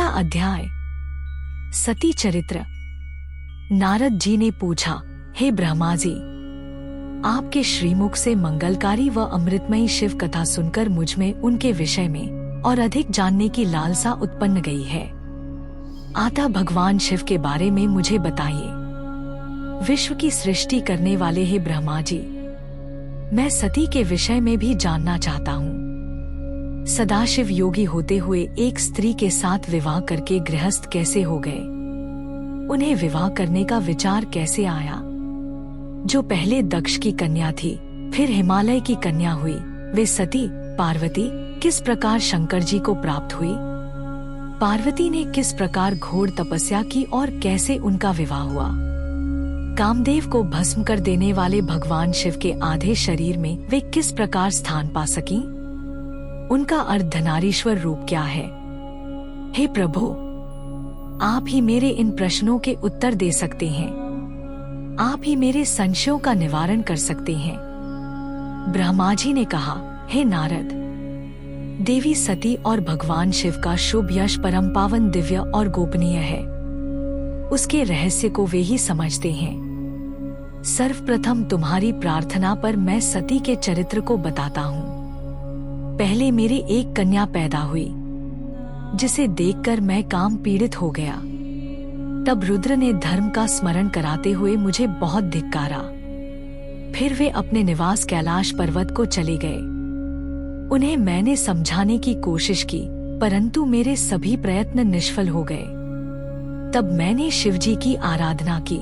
पहला अध्याय। सती चरित्र। नारद जी ने पूछा, हे ब्रह्मा जी, आपके श्रीमुख से मंगलकारी व अमृतमयी शिव कथा सुनकर मुझमें उनके विषय में और अधिक जानने की लालसा उत्पन्न गई है। अतः भगवान शिव के बारे में मुझे बताइए। विश्व की सृष्टि करने वाले हे ब्रह्मा जी, मैं सती के विषय में भी जानना चाहता हूँ। सदाशिव योगी होते हुए एक स्त्री के साथ विवाह करके गृहस्थ कैसे हो गए? उन्हें विवाह करने का विचार कैसे आया? जो पहले दक्ष की कन्या थी, फिर हिमालय की कन्या हुई, वे सती पार्वती किस प्रकार शंकर जी को प्राप्त हुई? पार्वती ने किस प्रकार घोर तपस्या की और कैसे उनका विवाह हुआ? कामदेव को भस्म कर देने वाले भगवान शिव के आधे शरीर में वे किस प्रकार स्थान पा सकीं? उनका अर्धनारीश्वर रूप क्या है? हे प्रभु, आप ही मेरे इन प्रश्नों के उत्तर दे सकते हैं। आप ही मेरे संशयों का निवारण कर सकते हैं। ब्रह्मा जी ने कहा, हे नारद, देवी सती और भगवान शिव का शुभ यश परम पावन दिव्य और गोपनीय है। उसके रहस्य को वे ही समझते हैं। सर्वप्रथम तुम्हारी प्रार्थना पर मैं सती के चरित्र को बताता हूँ। पहले मेरी एक कन्या पैदा हुई, जिसे देखकर मैं काम पीड़ित हो गया। तब रुद्र ने धर्म का स्मरण कराते हुए मुझे बहुत धिक्कारा। फिर वे अपने निवास कैलाश पर्वत को चले गए। उन्हें मैंने समझाने की कोशिश की, परंतु मेरे सभी प्रयत्न निष्फल हो गए। तब मैंने शिवजी की आराधना की।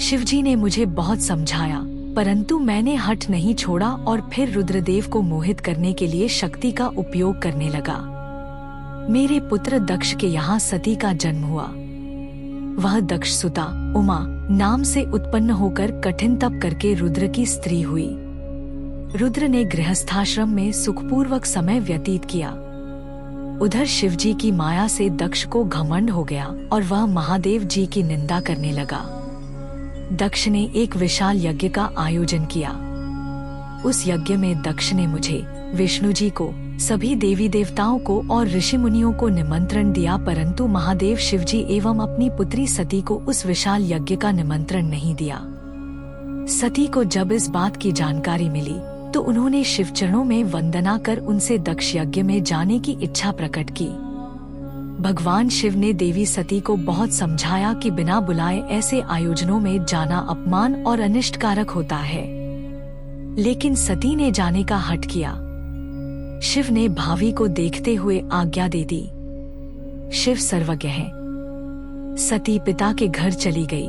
शिवजी ने मुझे बहुत समझाया, परंतु मैंने हठ नहीं छोड़ा और फिर रुद्रदेव को मोहित करने के लिए शक्ति का उपयोग करने लगा। मेरे पुत्र दक्ष के यहाँ सती का जन्म हुआ। वह दक्ष सुता उमा नाम से उत्पन्न होकर कठिन तप करके रुद्र की स्त्री हुई। रुद्र ने गृहस्थाश्रम में सुखपूर्वक समय व्यतीत किया। उधर शिवजी की माया से दक्ष को घमंड हो गया और वह महादेव जी की निंदा करने लगा। दक्ष ने एक विशाल यज्ञ का आयोजन किया। उस यज्ञ में दक्ष ने मुझे, विष्णु जी को, सभी देवी देवताओं को और ऋषि मुनियों को निमंत्रण दिया, परंतु महादेव शिवजी एवं अपनी पुत्री सती को उस विशाल यज्ञ का निमंत्रण नहीं दिया। सती को जब इस बात की जानकारी मिली तो उन्होंने शिवचरणों में वंदना कर उनसे दक्ष यज्ञ में जाने की इच्छा प्रकट की। भगवान शिव ने देवी सती को बहुत समझाया कि बिना बुलाए ऐसे आयोजनों में जाना अपमान और अनिष्टकारक होता है, लेकिन सती ने जाने का हठ किया। शिव ने भावी को देखते हुए आज्ञा दे दी। शिव सर्वज्ञ है। सती पिता के घर चली गई।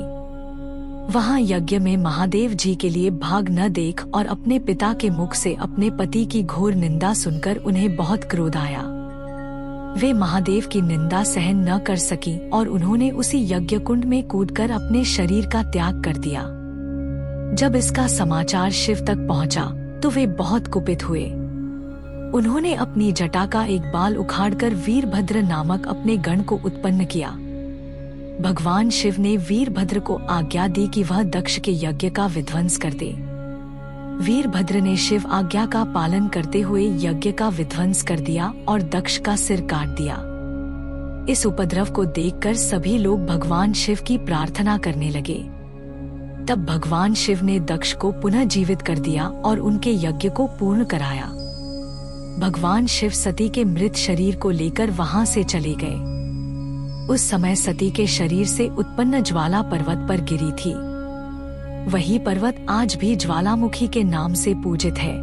वहां यज्ञ में महादेव जी के लिए भाग न देख और अपने पिता के मुख से अपने पति की घोर निंदा सुनकर उन्हें बहुत क्रोध आया। वे महादेव की निंदा सहन न कर सकी और उन्होंने उसी यज्ञ कुंड में कूदकर अपने शरीर का त्याग कर दिया। जब इसका समाचार शिव तक पहुंचा तो वे बहुत कुपित हुए। उन्होंने अपनी जटा का एक बाल उखाड़कर वीरभद्र नामक अपने गण को उत्पन्न किया। भगवान शिव ने वीरभद्र को आज्ञा दी कि वह दक्ष के यज्ञ का विध्वंस कर दे। वीरभद्र ने शिव आज्ञा का पालन करते हुए यज्ञ का विध्वंस कर दिया और दक्ष का सिर काट दिया। इस उपद्रव को देखकर सभी लोग भगवान शिव की प्रार्थना करने लगे। तब भगवान शिव ने दक्ष को पुनः जीवित कर दिया और उनके यज्ञ को पूर्ण कराया। भगवान शिव सती के मृत शरीर को लेकर वहां से चले गए। उस समय सती के शरीर से उत्पन्न ज्वाला पर्वत पर गिरी थी। वही पर्वत आज भी ज्वालामुखी के नाम से पूजित है।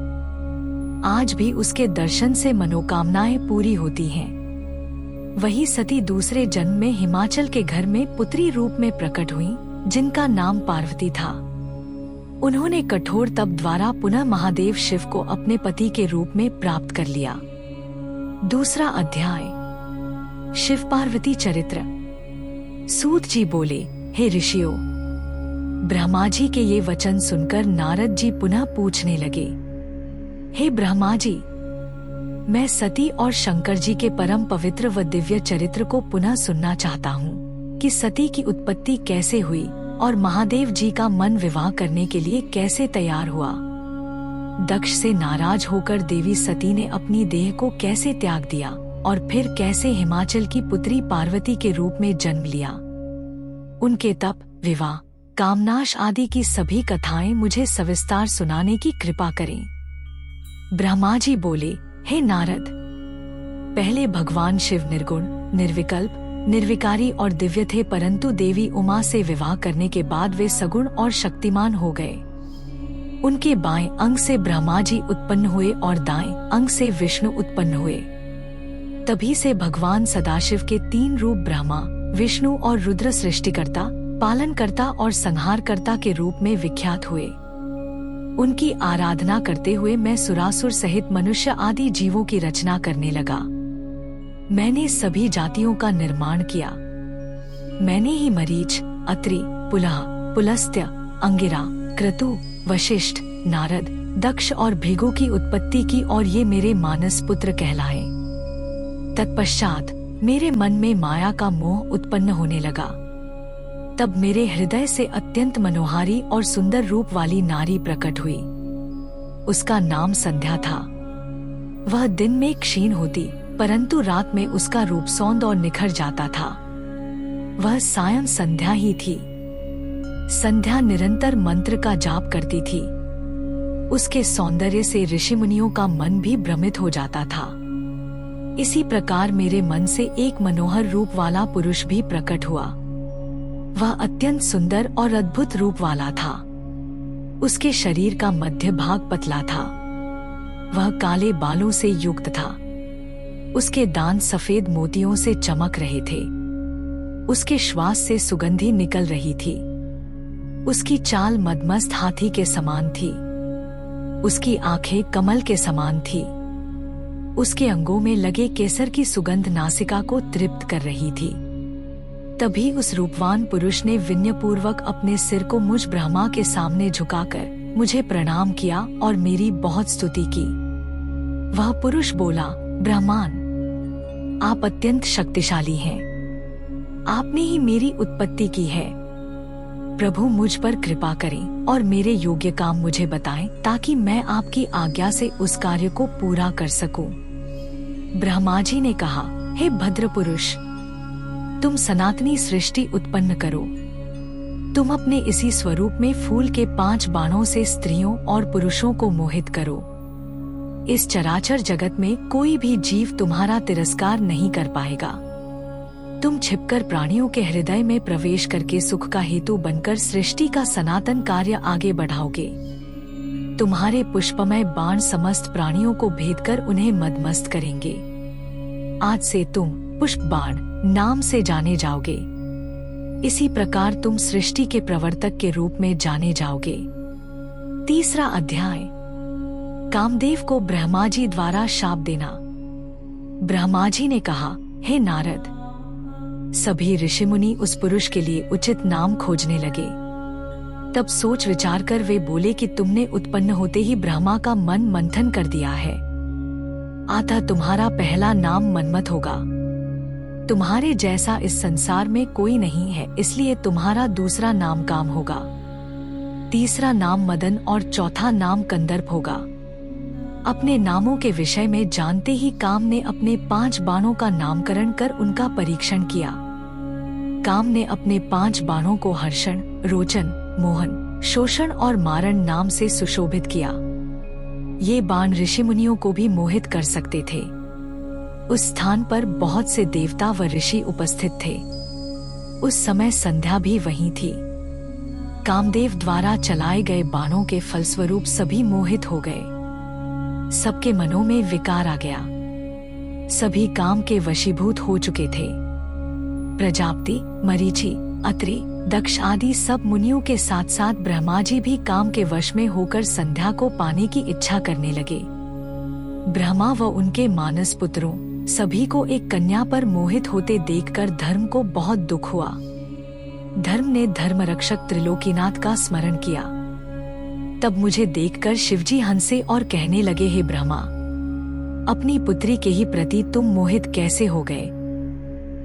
आज भी उसके दर्शन से मनोकामनाएं पूरी होती हैं। वही सती दूसरे जन्म में हिमाचल के घर में पुत्री रूप में प्रकट हुई, जिनका नाम पार्वती था। उन्होंने कठोर तप द्वारा पुनः महादेव शिव को अपने पति के रूप में प्राप्त कर लिया। दूसरा अध्याय। शिव पार्वती चरित्र। सूत जी बोले, हे ऋषियों, ब्रह्मा जी के ये वचन सुनकर नारद जी पुनः पूछने लगे, हे ब्रह्मा जी, मैं सती और शंकर जी के परम पवित्र व दिव्य चरित्र को पुनः सुनना चाहता हूँ कि सती की उत्पत्ति कैसे हुई और महादेव जी का मन विवाह करने के लिए कैसे तैयार हुआ। दक्ष से नाराज होकर देवी सती ने अपनी देह को कैसे त्याग दिया और फिर कैसे हिमाचल की पुत्री पार्वती के रूप में जन्म लिया। उनके तप, विवाह, कामनाश आदि की सभी कथाएं मुझे सविस्तार सुनाने की कृपा करें। ब्रह्मा जी बोले, हे नारद, पहले भगवान शिव निर्गुण, निर्विकल्प, निर्विकारी और दिव्य थे, परंतु देवी उमा से विवाह करने के बाद वे सगुण और शक्तिमान हो गए। उनके बाएं अंग से ब्रह्मा जी उत्पन्न हुए और दाएं अंग से विष्णु उत्पन्न हुए। तभी से भगवान सदाशिव के 3 रूप ब्रह्मा, विष्णु और रुद्र सृष्टिकर्ता, पालनकर्ता और संहारकर्ता के रूप में विख्यात हुए। उनकी आराधना करते हुए मैं सुरासुर सहित मनुष्य आदि जीवों की रचना करने लगा। मैंने सभी जातियों का निर्माण किया। मैंने ही मरीच, अत्रि, पुलह, पुलस्त्य, अंगिरा, क्रतु, वशिष्ठ, नारद, दक्ष और भृगु की उत्पत्ति की और ये मेरे मानस पुत्र कहलाए। तत्पश्चात मेरे मन में माया का मोह उत्पन्न होने लगा। तब मेरे हृदय से अत्यंत मनोहारी और सुंदर रूप वाली नारी प्रकट हुई। उसका नाम संध्या था। वह दिन में क्षीण होती, परंतु रात में उसका रूप सौंद और निखर जाता था। वह सायं संध्या ही थी। संध्या निरंतर मंत्र का जाप करती थी। उसके सौंदर्य से ऋषि मुनियों का मन भी भ्रमित हो जाता था। इसी प्रकार मेरे मन से एक मनोहर रूप वाला पुरुष भी प्रकट हुआ। वह अत्यंत सुंदर और अद्भुत रूप वाला था। उसके शरीर का मध्य भाग पतला था। वह काले बालों से युक्त था। उसके दांत सफेद मोतियों से चमक रहे थे। उसके श्वास से सुगंधी निकल रही थी। उसकी चाल मदमस्त हाथी के समान थी। उसकी आंखें कमल के समान थी। उसके अंगों में लगे केसर की सुगंध नासिका को तृप्त कर रही थी। तभी उस रूपवान पुरुष ने विनयपूर्वक अपने सिर को मुझ ब्रह्मा के सामने झुकाकर मुझे प्रणाम किया और मेरी बहुत स्तुति की। वह पुरुष बोला, ब्रह्मान, आप अत्यंत शक्तिशाली हैं। आपने ही मेरी उत्पत्ति की है। प्रभु मुझ पर कृपा करें और मेरे योग्य काम मुझे बताएं, ताकि मैं आपकी आज्ञा से उस कार्य को पूरा कर सकूं। ब्रह्मा जी ने कहा, हे भद्र पुरुष, तुम सनातनी सृष्टि उत्पन्न करो। तुम अपने इसी स्वरूप में फूल के 5 बाणों से स्त्रियों और पुरुषों को मोहित करो। इस चराचर जगत में कोई भी जीव तुम्हारा तिरस्कार नहीं कर पाएगा। तुम छिपकर प्राणियों के हृदय में प्रवेश करके सुख का हेतु बनकर सृष्टि का सनातन कार्य आगे बढ़ाओगे। तुम्हारे पुष्पमय बाण समस्त प्राणियों को भेदकर उन्हें मदमस्त करेंगे। आज से तुम पुष्प बाण नाम से जाने जाओगे। इसी प्रकार तुम सृष्टि के प्रवर्तक के रूप में जाने जाओगे। 3 अध्याय, कामदेव को ब्रह्मा जी द्वारा शाप देना। ब्रह्मा जी ने कहा, हे नारद, सभी ऋषि मुनि उस पुरुष के लिए उचित नाम खोजने लगे। तब सोच विचार कर वे बोले कि तुमने उत्पन्न होते ही ब्रह्मा का मन मंथन कर दिया है। अतः तुम्हारा पहला नाम मनमथ होगा। तुम्हारे जैसा इस संसार में कोई नहीं है, इसलिए तुम्हारा दूसरा नाम काम होगा। 3 नाम मदन और चौथा नाम कंदर्प होगा। अपने नामों के विषय में जानते ही काम ने अपने 5 बाणों का नामकरण कर उनका परीक्षण किया। काम ने अपने 5 बाणों को हर्षण, रोचन, मोहन, शोषण और मारण नाम से सुशोभित किया। ये बाण ऋषि मुनियों को भी मोहित कर सकते थे। उस स्थान पर बहुत से देवता व ऋषि उपस्थित थे। उस समय संध्या भी वहीं थी। कामदेव द्वारा चलाए गए बाणों के फलस्वरूप सभी मोहित हो गए। सबके मनों में विकार आ गया। सभी काम के वशीभूत हो चुके थे। प्रजापति, मरीचि, अत्रि, दक्ष आदि सब मुनियों के साथ साथ ब्रह्मा जी भी काम के वश में होकर संध्या को पाने की इच्छा करने लगे। ब्रह्मा व उनके मानस पुत्रों सभी को एक कन्या पर मोहित होते देखकर धर्म को बहुत दुख हुआ। धर्म ने धर्मरक्षक त्रिलोकीनाथ का स्मरण किया। तब मुझे देखकर शिवजी हंसे और कहने लगे, हे ब्रह्मा, अपनी पुत्री के ही प्रति तुम मोहित कैसे हो गए?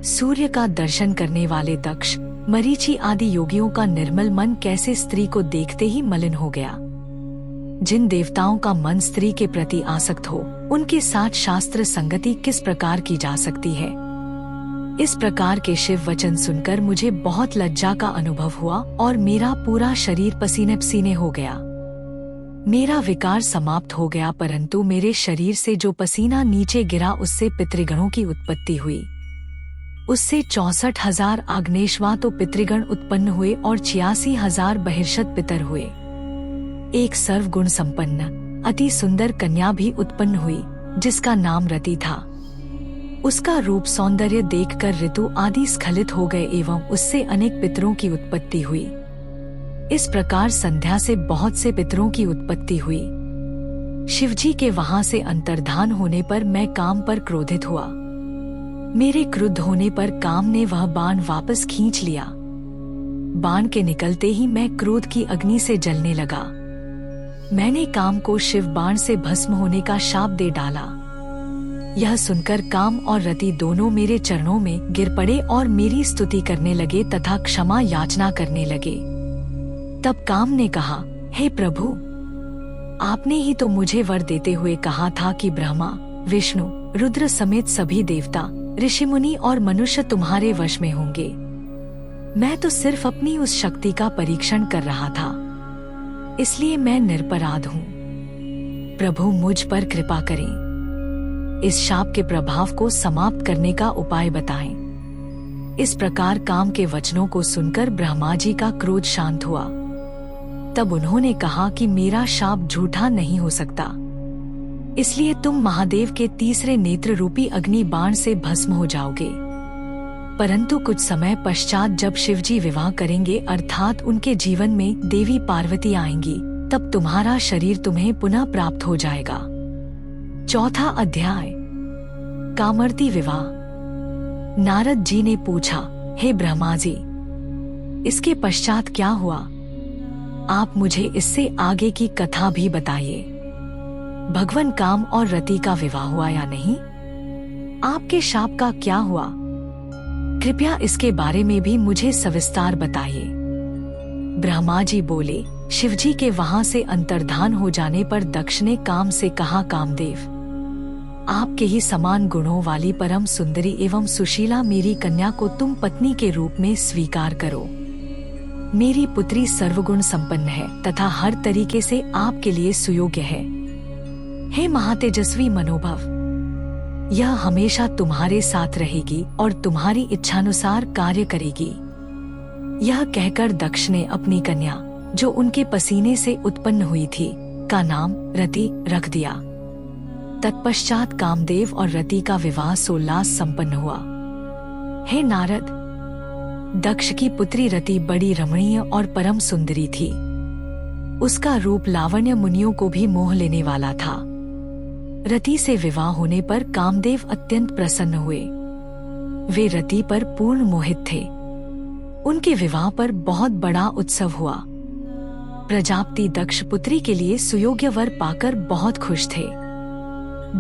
सूर्य का दर्शन करने वाले दक्ष, मरीचि आदि योगियों का निर्मल मन कैसे स्त्री को देखते ही मलिन हो गया? जिन देवताओं का मन स्त्री के प्रति आसक्त हो, उनके साथ शास्त्र संगति किस प्रकार की जा सकती है। इस प्रकार के शिव वचन सुनकर मुझे बहुत लज्जा का अनुभव हुआ और मेरा पूरा शरीर पसीने पसीने हो गया। मेरा विकार समाप्त हो गया, परंतु मेरे शरीर से जो पसीना नीचे गिरा उससे पितृगणों की उत्पत्ति हुई। उससे 64,000 आग्नेशवा तो पितृगण उत्पन्न हुए और 86,000 बहिर्षद पितर हुए। एक सर्वगुण संपन्न अति सुंदर कन्या भी उत्पन्न हुई, जिसका नाम रति था। उसका रूप सौंदर्य देखकर ऋतु आदि स्खलित हो गए एवं उससे अनेक पितरों की उत्पत्ति हुई। इस प्रकार संध्या से बहुत से पितरों की उत्पत्ति हुई। शिवजी के वहां से अंतर्धान होने पर मैं काम पर क्रोधित हुआ। मेरे क्रुद्ध होने पर काम ने वह बाण वापस खींच लिया। बाण के निकलते ही मैं क्रोध की अग्नि से जलने लगा। मैंने काम को शिव बाण से भस्म होने का शाप दे डाला। यह सुनकर काम और रति दोनों मेरे चरणों में गिर पड़े और मेरी स्तुति करने लगे तथा क्षमा याचना करने लगे। तब काम ने कहा, हे प्रभु, आपने ही तो मुझे वर देते हुए कहा था कि ब्रह्मा, विष्णु, रुद्र समेत सभी देवता, ऋषिमुनि और मनुष्य तुम्हारे वश में होंगे। मैं तो सिर्फ अपनी उस शक्ति का परीक्षण कर रहा था, इसलिए मैं निरपराध हूँ। प्रभु मुझ पर कृपा करें। इस शाप के प्रभाव को समाप्त करने का उपाय बताएं। इस प्रकार काम के वचनों को सुनकर ब्रह्मा जी का क्रोध शांत हुआ। तब उन्होंने कहा कि मेरा शाप झूठा नहीं हो सकता, इसलिए तुम महादेव के तीसरे नेत्र रूपी अग्नि बाण से भस्म हो जाओगे। परंतु कुछ समय पश्चात जब शिवजी विवाह करेंगे अर्थात उनके जीवन में देवी पार्वती आएंगी, तब तुम्हारा शरीर तुम्हें पुनः प्राप्त हो जाएगा। चौथा अध्याय, कामर्ति विवाह। नारद जी ने पूछा, हे ब्रह्मा जी, इसके पश्चात क्या हुआ? आप मुझे इससे आगे की कथा भी बताइए। भगवान काम और रति का विवाह हुआ या नहीं? आपके शाप का क्या हुआ? कृपया इसके बारे में भी मुझे सविस्तार बताइए। ब्रह्मा जी बोले, शिवजी के वहां से अंतर्धान हो जाने पर दक्ष ने काम से कहा, कामदेव, आपके ही समान गुणों वाली परम सुंदरी एवं सुशीला मेरी कन्या को तुम पत्नी के रूप में स्वीकार करो। मेरी पुत्री सर्वगुण संपन्न है तथा हर तरीके से आपके लिए सुयोग्य है। हे महातेजस्वी मनोभव, यह हमेशा तुम्हारे साथ रहेगी और तुम्हारी इच्छानुसार कार्य करेगी। यह कहकर दक्ष ने अपनी कन्या, जो उनके पसीने से उत्पन्न हुई थी, का नाम रति रख दिया। तत्पश्चात कामदेव और रति का विवाह सोल्लास संपन्न हुआ। हे नारद, दक्ष की पुत्री रति बड़ी रमणीय और परम सुंदरी थी। उसका रूप लावण्य मुनियों को भी मोह लेने वाला था। रति से विवाह होने पर कामदेव अत्यंत प्रसन्न हुए। वे रति पर पूर्ण मोहित थे। उनके विवाह पर बहुत बड़ा उत्सव हुआ। प्रजापति दक्ष पुत्री के लिए सुयोग्य वर पाकर बहुत खुश थे।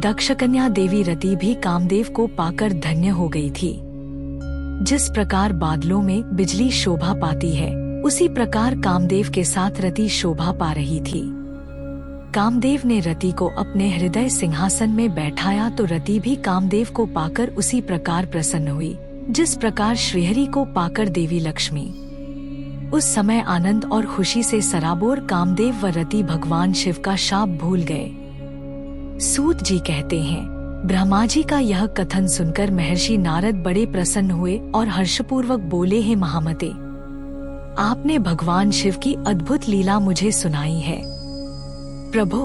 दक्ष कन्या देवी रति भी कामदेव को पाकर धन्य हो गई थी। जिस प्रकार बादलों में बिजली शोभा पाती है, उसी प्रकार कामदेव के साथ रति शोभा पा रही थी। कामदेव ने रति को अपने हृदय सिंहासन में बैठाया तो रति भी कामदेव को पाकर उसी प्रकार प्रसन्न हुई, जिस प्रकार श्रीहरि को पाकर देवी लक्ष्मी। उस समय आनंद और खुशी से सराबोर कामदेव व रति भगवान शिव का शाप भूल गए। सूत जी कहते हैं, ब्रह्मा जी का यह कथन सुनकर महर्षि नारद बड़े प्रसन्न हुए और हर्षपूर्वक बोले, हे महामते, आपने भगवान शिव की अद्भुत लीला मुझे सुनाई है। प्रभु,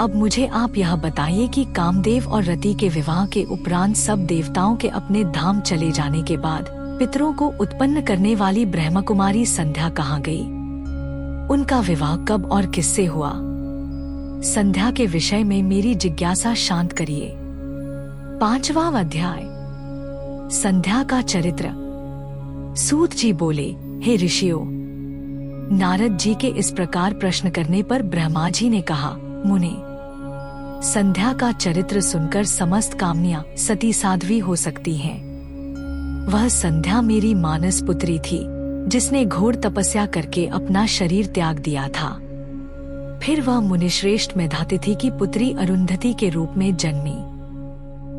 अब मुझे आप यह बताइए कि कामदेव और रति के विवाह के उपरांत सब देवताओं के अपने धाम चले जाने के बाद पितरों को उत्पन्न करने वाली ब्रह्मकुमारी संध्या कहाँ गई? उनका विवाह कब और किससे हुआ? संध्या के विषय में मेरी जिज्ञासा शांत करिए। 5वां अध्याय, संध्या का चरित्र। सूत जी बोले, हे ऋषियों, नारद जी के इस प्रकार प्रश्न करने पर ब्रह्मा जी ने कहा, मुने, संध्या का चरित्र सुनकर समस्त कामनियां सती साध्वी हो सकती हैं। वह संध्या मेरी मानस पुत्री थी, जिसने घोर तपस्या करके अपना शरीर त्याग दिया था। फिर वह मुनिश्रेष्ठ मेधातिथि की पुत्री अरुंधति के रूप में जन्मी।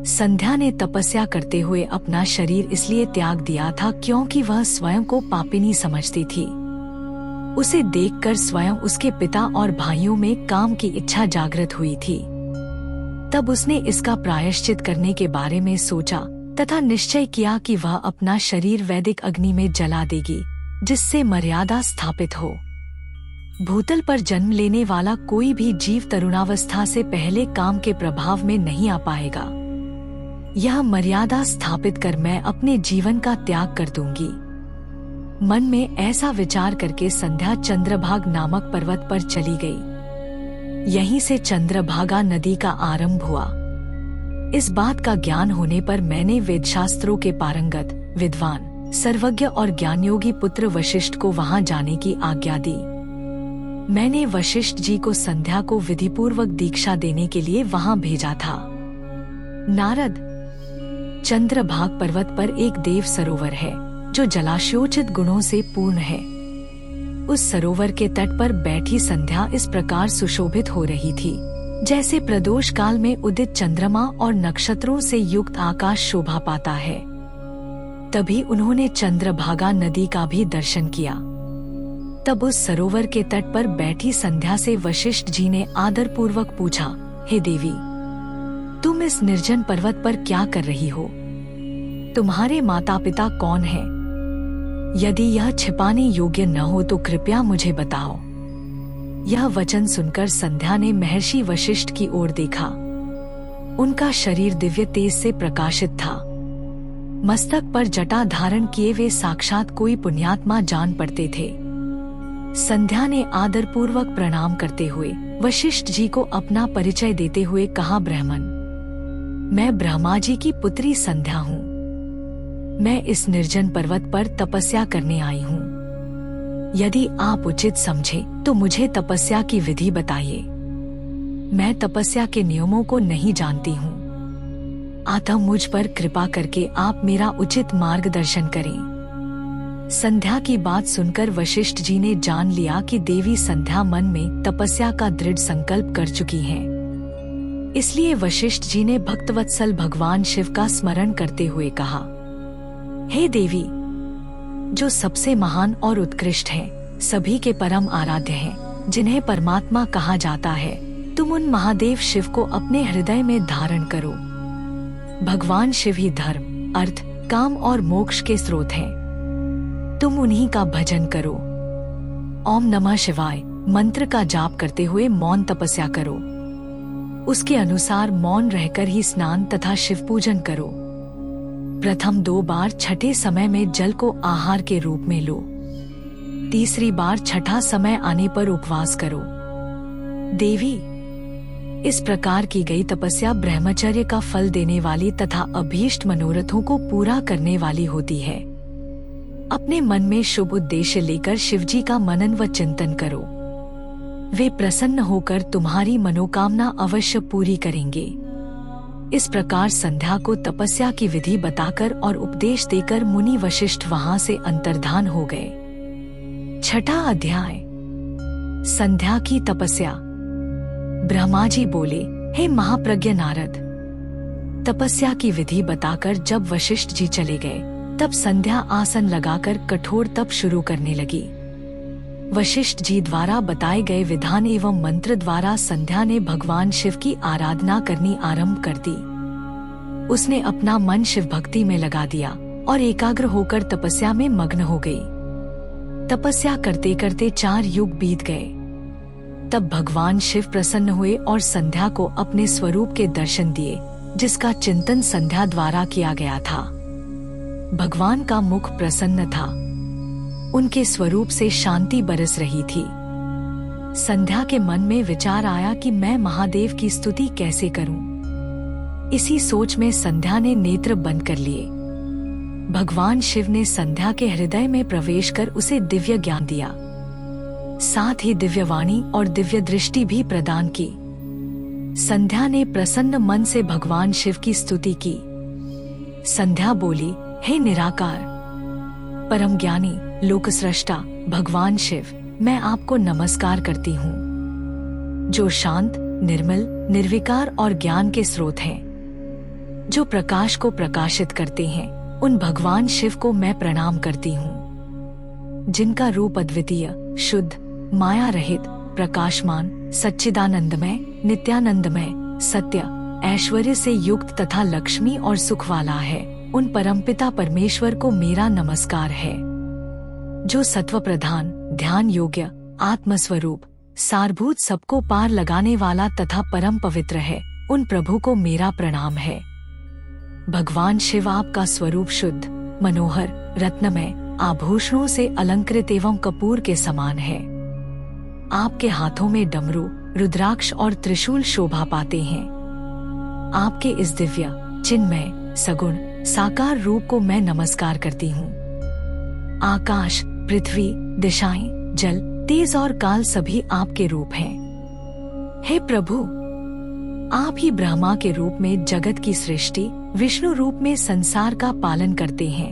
संध्या ने तपस्या करते हुए अपना शरीर इसलिए त्याग दिया था क्योंकि वह स्वयं को पापिनी समझती थी। उसे देखकर स्वयं उसके पिता और भाइयों में काम की इच्छा जागृत हुई थी। तब उसने इसका प्रायश्चित करने के बारे में सोचा तथा निश्चय किया कि वह अपना शरीर वैदिक अग्नि में जला देगी, जिससे मर्यादा स्थापित हो। भूतल पर जन्म लेने वाला कोई भी जीव तरुणावस्था से पहले काम के प्रभाव में नहीं आ पाएगा। यह मर्यादा स्थापित कर मैं अपने जीवन का त्याग कर दूंगी। मन में ऐसा विचार करके संध्या चंद्रभागा नामक पर्वत पर चली गई। यहीं से चंद्रभागा नदी का आरंभ हुआ। इस बात का ज्ञान होने पर मैंने वेदशास्त्रों के पारंगत, विद्वान, सर्वज्ञ और ज्ञानयोगी पुत्र वशिष्ठ को वहां जाने की आज्ञा दी। मैंने वशिष्ठ जी को संध्या को विधिपूर्वक दीक्षा देने के लिए वहां भेजा था। नारद, चंद्रभागा पर्वत पर एक देव सरोवर है जो जलाशयोचित गुणों से पूर्ण है। उस सरोवर के तट पर बैठी संध्या इस प्रकार सुशोभित हो रही थी जैसे प्रदोष काल में उदित चंद्रमा और नक्षत्रों से युक्त आकाश शोभा पाता है। तभी उन्होंने चंद्रभागा नदी का भी दर्शन किया। तब उस सरोवर के तट पर बैठी संध्या से वशिष्ठ जी ने आदर पूर्वक पूछा, हे देवी, तुम इस निर्जन पर्वत पर क्या कर रही हो? तुम्हारे माता पिता कौन हैं? यदि यह छिपाने योग्य न हो तो कृपया मुझे बताओ। यह वचन सुनकर संध्या ने महर्षि वशिष्ठ की ओर देखा। उनका शरीर दिव्य तेज से प्रकाशित था। मस्तक पर जटा धारण किए वे साक्षात कोई पुण्यात्मा जान पड़ते थे। संध्या ने आदर पूर्वक प्रणाम करते हुए वशिष्ठ जी को अपना परिचय देते हुए कहा, ब्राह्मण, मैं ब्रह्मा जी की पुत्री संध्या हूँ। मैं इस निर्जन पर्वत पर तपस्या करने आई हूँ। यदि आप उचित समझे तो मुझे तपस्या की विधि बताइए। मैं तपस्या के नियमों को नहीं जानती हूँ, अतः मुझ पर कृपा करके आप मेरा उचित मार्गदर्शन करें। संध्या की बात सुनकर वशिष्ठ जी ने जान लिया कि देवी संध्या मन में तपस्या का दृढ़ संकल्प कर चुकी हैं। इसलिए वशिष्ठ जी ने भक्तवत्सल भगवान शिव का स्मरण करते हुए कहा, हे देवी, जो सबसे महान और उत्कृष्ट हैं, सभी के परम आराध्य हैं, जिन्हें परमात्मा कहा जाता है, तुम उन महादेव शिव को अपने हृदय में धारण करो। भगवान शिव ही धर्म, अर्थ, काम और मोक्ष के स्रोत हैं। तुम उन्हीं का भजन करो। ओम नमः शिवाय मंत्र का जाप करते हुए मौन तपस्या करो। उसके अनुसार मौन रहकर ही स्नान तथा शिव पूजन करो। प्रथम 2 बार छठे समय में जल को आहार के रूप में लो। तीसरी बार छठा समय आने पर उपवास करो। देवी, इस प्रकार की गई तपस्या ब्रह्मचर्य का फल देने वाली तथा अभीष्ट मनोरथों को पूरा करने वाली होती है। अपने मन में शुभ उद्देश्य लेकर शिवजी का मनन व चिंतन करो। वे प्रसन्न होकर तुम्हारी मनोकामना अवश्य पूरी करेंगे। इस प्रकार संध्या को तपस्या की विधि बताकर और उपदेश देकर मुनि वशिष्ठ वहां से अंतर्धान हो गए। छठा अध्याय, संध्या की तपस्या। ब्रह्मा जी बोले, हे महाप्रज्ञ नारद, तपस्या की विधि बताकर जब वशिष्ठ जी चले गए तब संध्या आसन लगाकर कठोर तप शुरू करने लगी। वशिष्ठ जी द्वारा बताए गए विधान एवं मंत्र द्वारा संध्या ने भगवान शिव की आराधना करनी आरंभ कर दी। उसने अपना मन शिव भक्ति में लगा दिया और एकाग्र होकर तपस्या में मग्न हो गई। तपस्या करते करते 4 युग बीत गए। तब भगवान शिव प्रसन्न हुए और संध्या को अपने स्वरूप के दर्शन दिए, जिसका चिंतन संध्या द्वारा किया गया था। भगवान का मुख प्रसन्न था। उनके स्वरूप से शांति बरस रही थी। संध्या के मन में विचार आया कि मैं महादेव की स्तुति कैसे करूं। इसी सोच में संध्या ने नेत्र बंद कर लिए। भगवान शिव ने संध्या के हृदय में प्रवेश कर उसे दिव्य ज्ञान दिया, साथ ही दिव्य वाणी और दिव्य दृष्टि भी प्रदान की। संध्या ने प्रसन्न मन से भगवान शिव की स्तुति की। संध्या बोली, हे निराकार, परम ज्ञानी, लोकस्रष्टा भगवान शिव, मैं आपको नमस्कार करती हूँ। जो शांत, निर्मल, निर्विकार और ज्ञान के स्रोत हैं, जो प्रकाश को प्रकाशित करते हैं, उन भगवान शिव को मैं प्रणाम करती हूँ, जिनका रूप अद्वितीय, शुद्ध, माया रहित, प्रकाशमान, सच्चिदानंदमय, नित्यानंदमय, सत्य, ऐश्वर्य से युक्त तथा लक्ष्मी और सुख वाला है, उन परमपिता परमेश्वर को मेरा नमस्कार है। जो सत्व प्रधान, ध्यान योग्य, आत्मस्वरूप, सारभूत, सबको पार लगाने वाला तथा परम पवित्र है, उन प्रभु को मेरा प्रणाम है। भगवान शिव आपका स्वरूप शुद्ध, मनोहर, रत्नमय, आभूषणों से अलंकृत एवं कपूर के समान है। आपके हाथों में डमरू, रुद्राक्ष और त्रिशूल शोभा पाते हैं। आपके इस दिव्य, चिन्मय, सगुण, साकार रूप को मैं नमस्कार करती हूँ। आकाश, पृथ्वी, दिशाएं, जल, तेज और काल सभी आपके रूप हैं। हे प्रभु, आप ही ब्रह्मा के रूप में जगत की सृष्टि, विष्णु रूप में संसार का पालन करते हैं।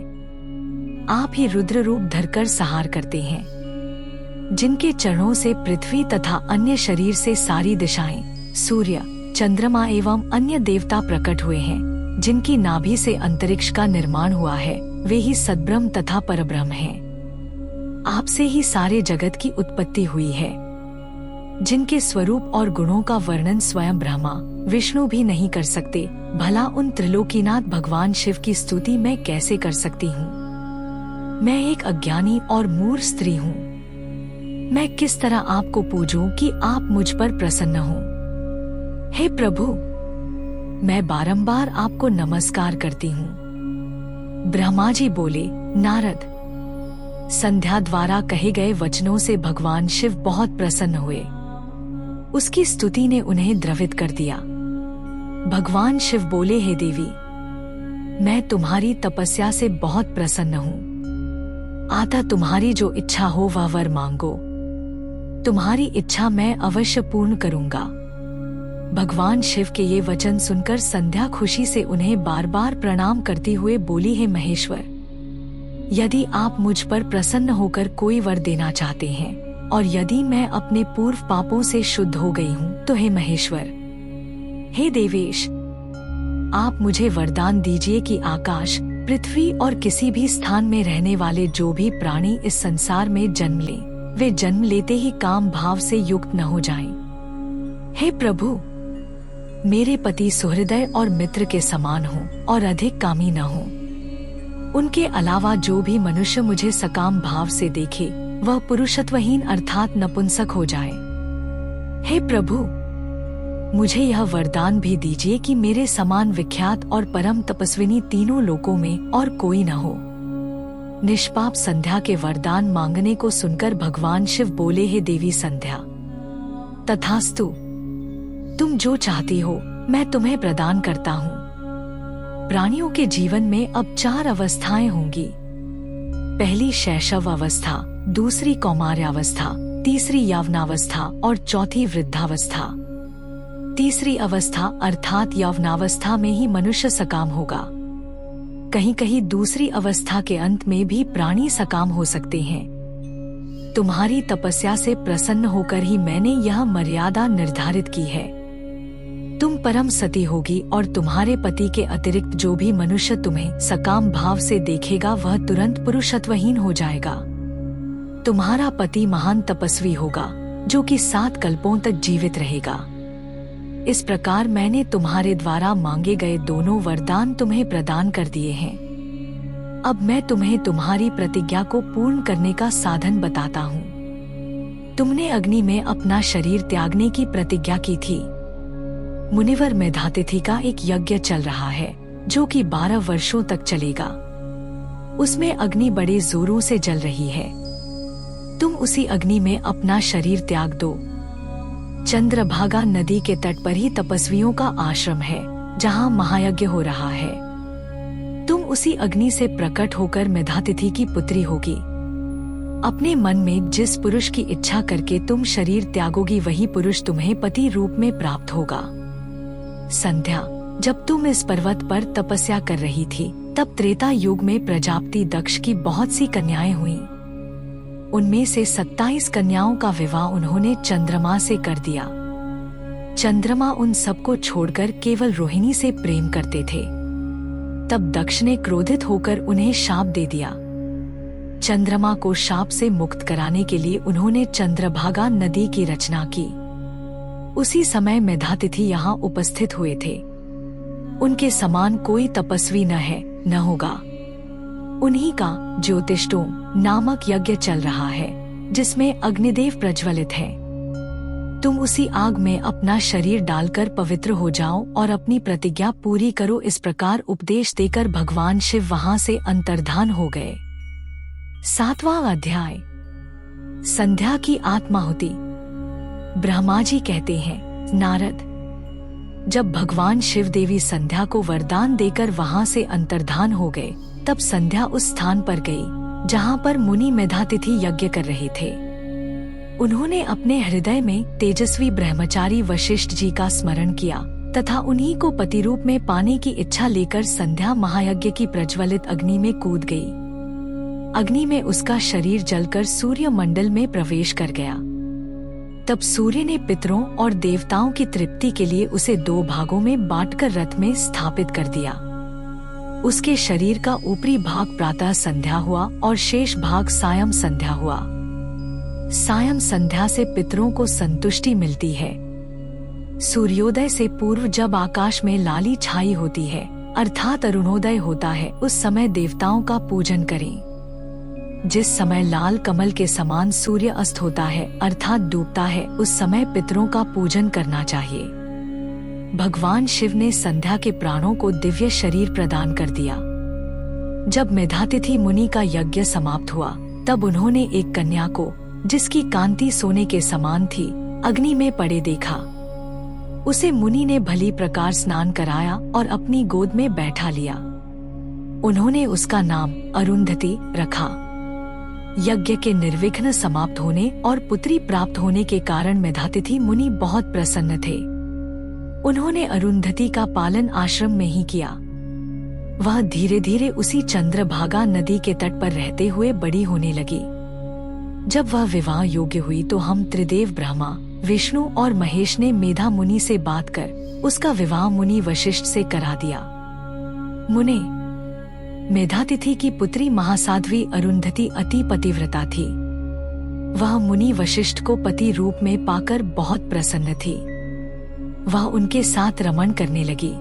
आप ही रुद्र रूप धरकर संहार करते हैं, जिनके चरणों से पृथ्वी तथा अन्य शरीर से सारी दिशाएं, सूर्य, चंद्रमा एवं अन्य देवता प्रकट हुए हैं। जिनकी नाभि से अंतरिक्ष का निर्माण हुआ है, वे ही सद्ब्रह्म तथा परब्रह्म हैं। आपसे ही सारे जगत की उत्पत्ति हुई है, जिनके स्वरूप और गुणों का वर्णन स्वयं ब्रह्मा, विष्णु भी नहीं कर सकते। भला उन त्रिलोकीनाथ भगवान शिव की स्तुति मैं कैसे कर सकती हूँ? मैं एक अज्ञानी और मूर्ख स्त्री हूँ। मैं किस तरह आपको पूजूं कि आप मुझ पर प्रसन्न हो? हे प्रभु, मैं बारंबार आपको नमस्कार करती हूँ। ब्रह्मा जी बोले, नारद, संध्या द्वारा कहे गए वचनों से भगवान शिव बहुत प्रसन्न हुए। उसकी स्तुति ने उन्हें द्रवित कर दिया। भगवान शिव बोले, हे देवी, मैं तुम्हारी तपस्या से बहुत प्रसन्न हूँ। आता तुम्हारी जो इच्छा हो वह वर मांगो। तुम्हारी इच्छा मैं अवश्य पूर्ण करूँगा। भगवान शिव के ये वचन सुनकर संध्या खुशी से उन्हें बार बार प्रणाम करती हुए बोली, हे महेश्वर, यदि आप मुझ पर प्रसन्न होकर कोई वर देना चाहते हैं और यदि मैं अपने पूर्व पापों से शुद्ध हो गई हूँ, तो हे महेश्वर, हे देवेश, आप मुझे वरदान दीजिए कि आकाश, पृथ्वी और किसी भी स्थान में रहने वाले जो भी प्राणी इस संसार में जन्म लें, वे जन्म लेते ही काम भाव से युक्त न हो जाएं। हे प्रभु, मेरे पति सुहृदय और मित्र के समान हों और अधिक कामी न हों। उनके अलावा जो भी मनुष्य मुझे सकाम भाव से देखे, वह पुरुषत्वहीन अर्थात नपुंसक हो जाए। हे प्रभु, मुझे यह वरदान भी दीजिए कि मेरे समान विख्यात और परम तपस्विनी तीनों लोकों में और कोई न हो। निष्पाप संध्या के वरदान मांगने को सुनकर भगवान शिव बोले, हे देवी संध्या, तथास्तु, तुम जो चाहती हो मैं तुम्हें प्रदान करता हूँ। प्राणियों के जीवन में अब 4 अवस्थाएं होंगी। पहली शैशव अवस्था, दूसरी कौमार्यावस्था, तीसरी यौवनावस्था और चौथी वृद्धावस्था। तीसरी अवस्था अर्थात यौवनावस्था में ही मनुष्य सकाम होगा। कहीं कहीं दूसरी अवस्था के अंत में भी प्राणी सकाम हो सकते हैं। तुम्हारी तपस्या से प्रसन्न होकर ही मैंने यह मर्यादा निर्धारित की है। तुम परम सती होगी और तुम्हारे पति के अतिरिक्त जो भी मनुष्य तुम्हें सकाम भाव से देखेगा वह तुरंत पुरुषत्वहीन हो जाएगा। तुम्हारा पति महान तपस्वी होगा जो कि 7 कल्पों तक जीवित रहेगा। इस प्रकार मैंने तुम्हारे द्वारा मांगे गए दोनों वरदान तुम्हें प्रदान कर दिए हैं। अब मैं तुम्हें तुम्हारी प्रतिज्ञा को पूर्ण करने का साधन बताता हूँ। तुमने अग्नि में अपना शरीर त्यागने की प्रतिज्ञा की थी। मुनिवर मेधातिथि का एक यज्ञ चल रहा है जो कि 12 वर्षों तक चलेगा। उसमें अग्नि बड़े जोरों से जल रही है। तुम उसी अग्नि में अपना शरीर त्याग दो। चंद्रभागा नदी के तट पर ही तपस्वियों का आश्रम है जहाँ महायज्ञ हो रहा है। तुम उसी अग्नि से प्रकट होकर मेधातिथि की पुत्री होगी। अपने मन में जिस पुरुष की इच्छा करके तुम शरीर त्यागोगी वही पुरुष तुम्हें पति रूप में प्राप्त होगा। संध्या, जब तुम इस पर्वत पर तपस्या कर रही थी तब त्रेता युग में प्रजापति दक्ष की बहुत सी कन्याएं हुईं। उनमें से 27 कन्याओं का विवाह उन्होंने चंद्रमा से कर दिया। चंद्रमा उन सबको छोड़कर केवल रोहिणी से प्रेम करते थे। तब दक्ष ने क्रोधित होकर उन्हें शाप दे दिया। चंद्रमा को शाप से मुक्त कराने के लिए उन्होंने चंद्रभागा नदी की रचना की। उसी समय मेधातिथि यहाँ उपस्थित हुए थे। उनके समान कोई तपस्वी न है, न होगा। उन्हीं का ज्योतिष्टोम नामक यज्ञ चल रहा है, जिसमें अग्निदेव प्रज्वलित है। तुम उसी आग में अपना शरीर डालकर पवित्र हो जाओ और अपनी प्रतिज्ञा पूरी करो। इस प्रकार उपदेश देकर भगवान शिव वहां से अंतर्धान हो गए। 7वां अध्याय, संध्या की आत्माहुति। ब्रह्मा जी कहते हैं, नारद, जब भगवान शिव देवी संध्या को वरदान देकर वहां से अंतर्धान हो गए, तब संध्या उस स्थान पर गई जहां पर मुनि मेधातिथि यज्ञ कर रहे थे। उन्होंने अपने हृदय में तेजस्वी ब्रह्मचारी वशिष्ठ जी का स्मरण किया तथा उन्हीं को पति रूप में पाने की इच्छा लेकर संध्या महायज्ञ की प्रज्वलित अग्नि में कूद गई। अग्नि में उसका शरीर जलकर सूर्य मंडल में प्रवेश कर गया। तब सूर्य ने पितरों और देवताओं की तृप्ति के लिए उसे 2 भागों में बांटकर रथ में स्थापित कर दिया। उसके शरीर का ऊपरी भाग प्रातः संध्या हुआ और शेष भाग सायं संध्या हुआ। सायं संध्या से पितरों को संतुष्टि मिलती है। सूर्योदय से पूर्व जब आकाश में लाली छाई होती है, अर्थात अरुणोदय होता है, उस समय देवताओं का पूजन करें। जिस समय लाल कमल के समान सूर्य अस्त होता है, अर्थात डूबता है, उस समय पितरों का पूजन करना चाहिए। भगवान शिव ने संध्या के प्राणों को दिव्य शरीर प्रदान कर दिया। जब मेधातिथि मुनि का यज्ञ समाप्त हुआ, तब उन्होंने एक कन्या को, जिसकी कांति सोने के समान थी, अग्नि में पड़े देखा। उसे मुनि ने भली प्रकार स्नान कराया और अपनी गोद में बैठा लिया। उन्होंने उसका नाम अरुंधति रखा। यज्ञ के निर्विघ्न समाप्त होने और पुत्री प्राप्त होने के कारण मेधातिथि मुनि बहुत प्रसन्न थे। उन्होंने अरुंधति का पालन आश्रम में ही किया। वह धीरे धीरे उसी चंद्रभागा नदी के तट पर रहते हुए बड़ी होने लगी। जब वह विवाह योग्य हुई तो हम त्रिदेव ब्रह्मा, विष्णु और महेश ने मेधा मुनि से बात कर उसका विवाह मुनि वशिष्ठ से करा दिया। मुने, मेधातिथि की पुत्री महासाध्वी अरुंधति अति पतिव्रता थी। वह मुनि वशिष्ठ को पति रूप में पाकर बहुत प्रसन्न थी। वह उनके साथ रमण करने लगी।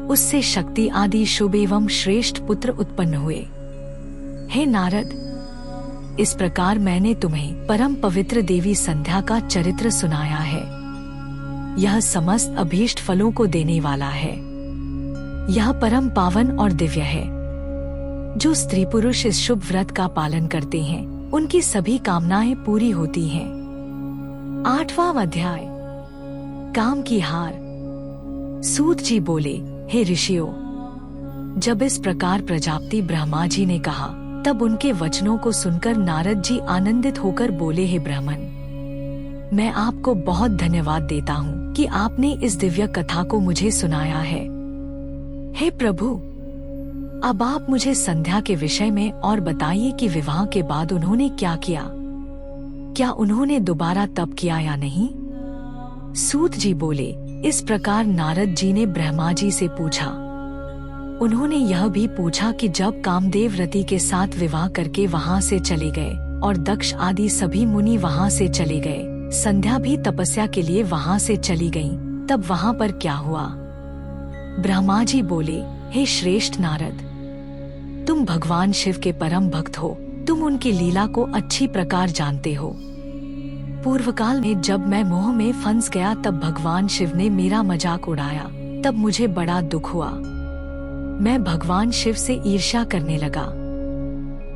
उससे शक्ति आदि शुभ एवं श्रेष्ठ पुत्र उत्पन्न हुए। हे नारद, इस प्रकार मैंने तुम्हें परम पवित्र देवी संध्या का चरित्र सुनाया है। यह समस्त अभीष्ट फलों को देने वाला है। यह परम पावन और दिव्य है। जो स्त्री पुरुष इस शुभ व्रत का पालन करते हैं, उनकी सभी कामनाएं पूरी होती हैं। 8वां अध्याय, काम की हार। सूत जी बोले, हे ऋषियों, जब इस प्रकार प्रजापति ब्रह्मा जी ने कहा, तब उनके वचनों को सुनकर नारद जी आनंदित होकर बोले, हे ब्राह्मण, मैं आपको बहुत धन्यवाद देता हूँ कि आपने इस दिव्य कथा को मुझे सुनाया है। हे प्रभु, अब आप मुझे संध्या के विषय में और बताइए कि विवाह के बाद उन्होंने क्या किया। क्या उन्होंने दोबारा तप किया या नहीं? सूत जी बोले, इस प्रकार नारद जी ने ब्रह्मा जी से पूछा। उन्होंने यह भी पूछा कि जब कामदेव रति के साथ विवाह करके वहां से चले गए और दक्ष आदि सभी मुनि वहां से चले गए, संध्या भी तपस्या के लिए वहां से चली गईं, तब वहां पर क्या हुआ? ब्रह्मा जी बोले, हे श्रेष्ठ नारद, तुम भगवान शिव के परम भक्त हो। तुम उनकी लीला को अच्छी प्रकार जानते हो। पूर्व काल में जब मैं मोह में फंस गया, तब भगवान शिव ने मेरा मजाक उड़ाया। तब मुझे बड़ा दुख हुआ। मैं भगवान शिव से ईर्ष्या करने लगा।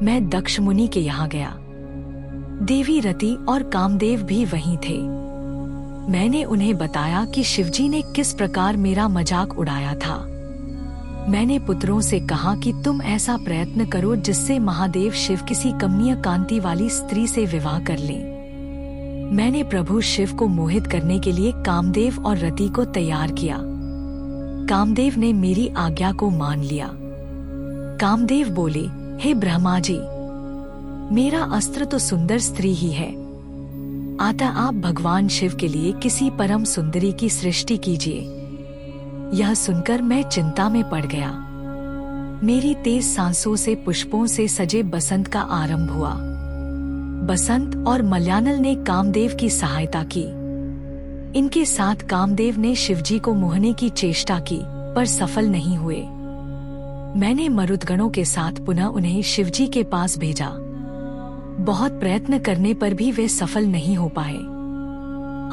मैं दक्ष मुनि के यहाँ गया। देवी रति और कामदेव भी वहीं थे। मैंने उन्हें बताया कि शिवजी ने किस प्रकार मेरा मजाक उड़ाया था। मैंने पुत्रों से कहा कि तुम ऐसा प्रयत्न करो जिससे महादेव शिव किसी कमनीय कांति वाली स्त्री से विवाह कर लें। मैंने प्रभु शिव को मोहित करने के लिए कामदेव और रति को तैयार किया। कामदेव ने मेरी आज्ञा को मान लिया। कामदेव बोले, हे ब्रह्मा जी, मेरा अस्त्र तो सुंदर स्त्री ही है। अतः आप भगवान शिव के लिए किसी परम सुंदरी की सृष्टि कीजिए। यह सुनकर मैं चिंता में पड़ गया। मेरी तेज सांसों से पुष्पों से सजे बसंत का आरंभ हुआ। बसंत और मलयानल ने कामदेव की सहायता की। इनके साथ कामदेव ने शिवजी को मोहने की चेष्टा की, पर सफल नहीं हुए। मैंने मरुदगणों के साथ पुनः उन्हें शिवजी के पास भेजा। बहुत प्रयत्न करने पर भी वे सफल नहीं हो पाए।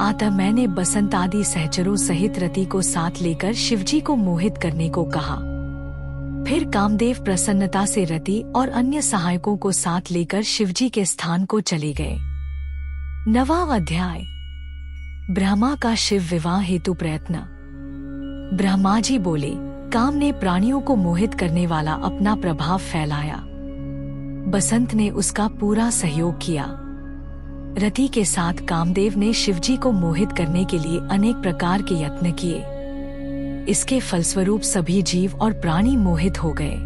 अतः मैंने बसंत आदि सहचरों सहित रति को साथ लेकर शिवजी को मोहित करने को कहा। फिर कामदेव प्रसन्नता से रति और अन्य सहायकों को साथ लेकर शिवजी के स्थान को चले गए। 9वां अध्याय। ब्रह्मा का शिव विवाह हेतु प्रयत्न। ब्रह्मा जी बोले, काम ने प्राणियों को मोहित करने वाला अपना प्रभाव फैलाया। बसंत ने उसका पूरा सहयोग किया। रति के साथ कामदेव ने शिवजी को मोहित करने के लिए अनेक प्रकार के यत्न किए। इसके फलस्वरूप सभी जीव और प्राणी मोहित हो गए।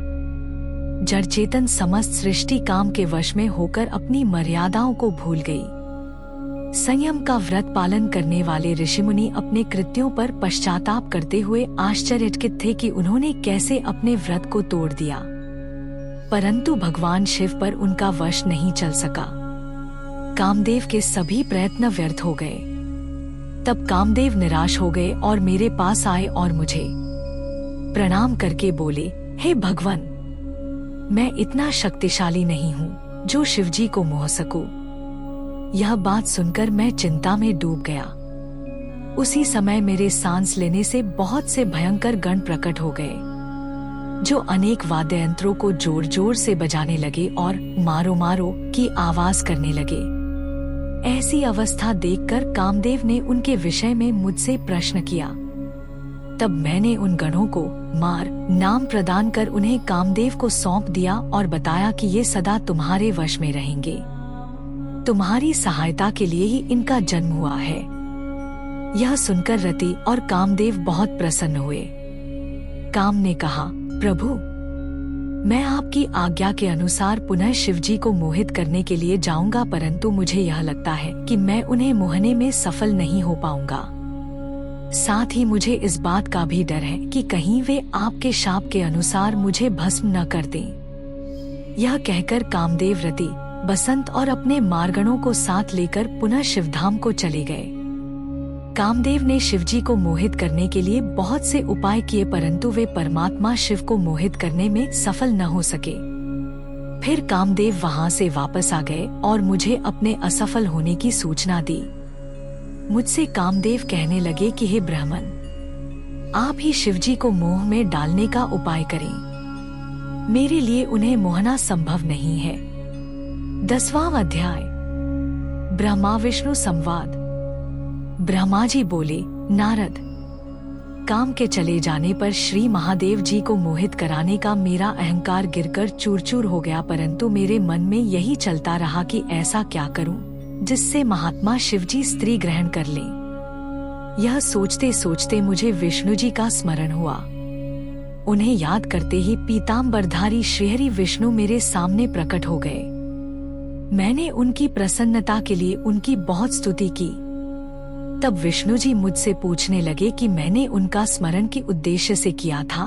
जड़ चेतन समस्त सृष्टि काम के वश में होकर अपनी मर्यादाओं को भूल गई। संयम का व्रत पालन करने वाले ऋषिमुनि अपने कृत्यों पर पश्चाताप करते हुए आश्चर्यचकित थे कि उन्होंने कैसे अपने व्रत को तोड़ दिया, परंतु भगवान शिव पर उनका वश नहीं चल सका। कामदेव के सभी प्रयत्न व्यर्थ हो गए। तब कामदेव निराश हो गए और मेरे पास आए और मुझे प्रणाम करके बोले, हे भगवान, मैं इतना शक्तिशाली नहीं हूँ जो शिवजी को मोह सकूं। यह बात सुनकर मैं चिंता में डूब गया। उसी समय मेरे सांस लेने से बहुत से भयंकर गण प्रकट हो गए, जो अनेक वाद्य यंत्रों को जोर जोर से बजाने लगे और मारो मारो की आवाज करने लगे। ऐसी अवस्था देखकर कामदेव ने उनके विषय में मुझसे प्रश्न किया। तब मैंने उन गणों को मार नाम प्रदान कर उन्हें कामदेव को सौंप दिया और बताया कि ये सदा तुम्हारे वश में रहेंगे। तुम्हारी सहायता के लिए ही इनका जन्म हुआ है। यह सुनकर रति और कामदेव बहुत प्रसन्न हुए। काम ने कहा, प्रभु, मैं आपकी आज्ञा के अनुसार पुनः शिवजी को मोहित करने के लिए जाऊंगा, परंतु मुझे यह लगता है कि मैं उन्हें मोहने में सफल नहीं हो पाऊंगा। साथ ही मुझे इस बात का भी डर है कि कहीं वे आपके शाप के अनुसार मुझे भस्म न कर दें। यह कहकर कामदेव रति, बसंत और अपने मारगणों को साथ लेकर पुनः शिवधाम को चले गए। कामदेव ने शिवजी को मोहित करने के लिए बहुत से उपाय किए, परंतु वे परमात्मा शिव को मोहित करने में सफल न हो सके। फिर कामदेव वहां से वापस आ गए और मुझे अपने असफल होने की सूचना दी। मुझसे कामदेव कहने लगे कि हे ब्राह्मण, आप ही शिवजी को मोह में डालने का उपाय करें। मेरे लिए उन्हें मोहना संभव नहीं है। 10वां अध्याय। ब्रह्मा विष्णु संवाद। ब्रह्मा जी बोले, नारद, काम के चले जाने पर श्री महादेव जी को मोहित कराने का मेरा अहंकार गिरकर चूर चूर हो गया, परंतु मेरे मन में यही चलता रहा कि ऐसा क्या करूं जिससे महात्मा शिवजी स्त्री ग्रहण कर लें। यह सोचते सोचते मुझे विष्णु जी का स्मरण हुआ। उन्हें याद करते ही पीतांबरधारी श्रीहरि विष्णु मेरे सामने प्रकट हो गए। मैंने उनकी प्रसन्नता के लिए उनकी बहुत स्तुति की। तब विष्णु जी मुझसे पूछने लगे कि मैंने उनका स्मरण के उद्देश्य से किया था।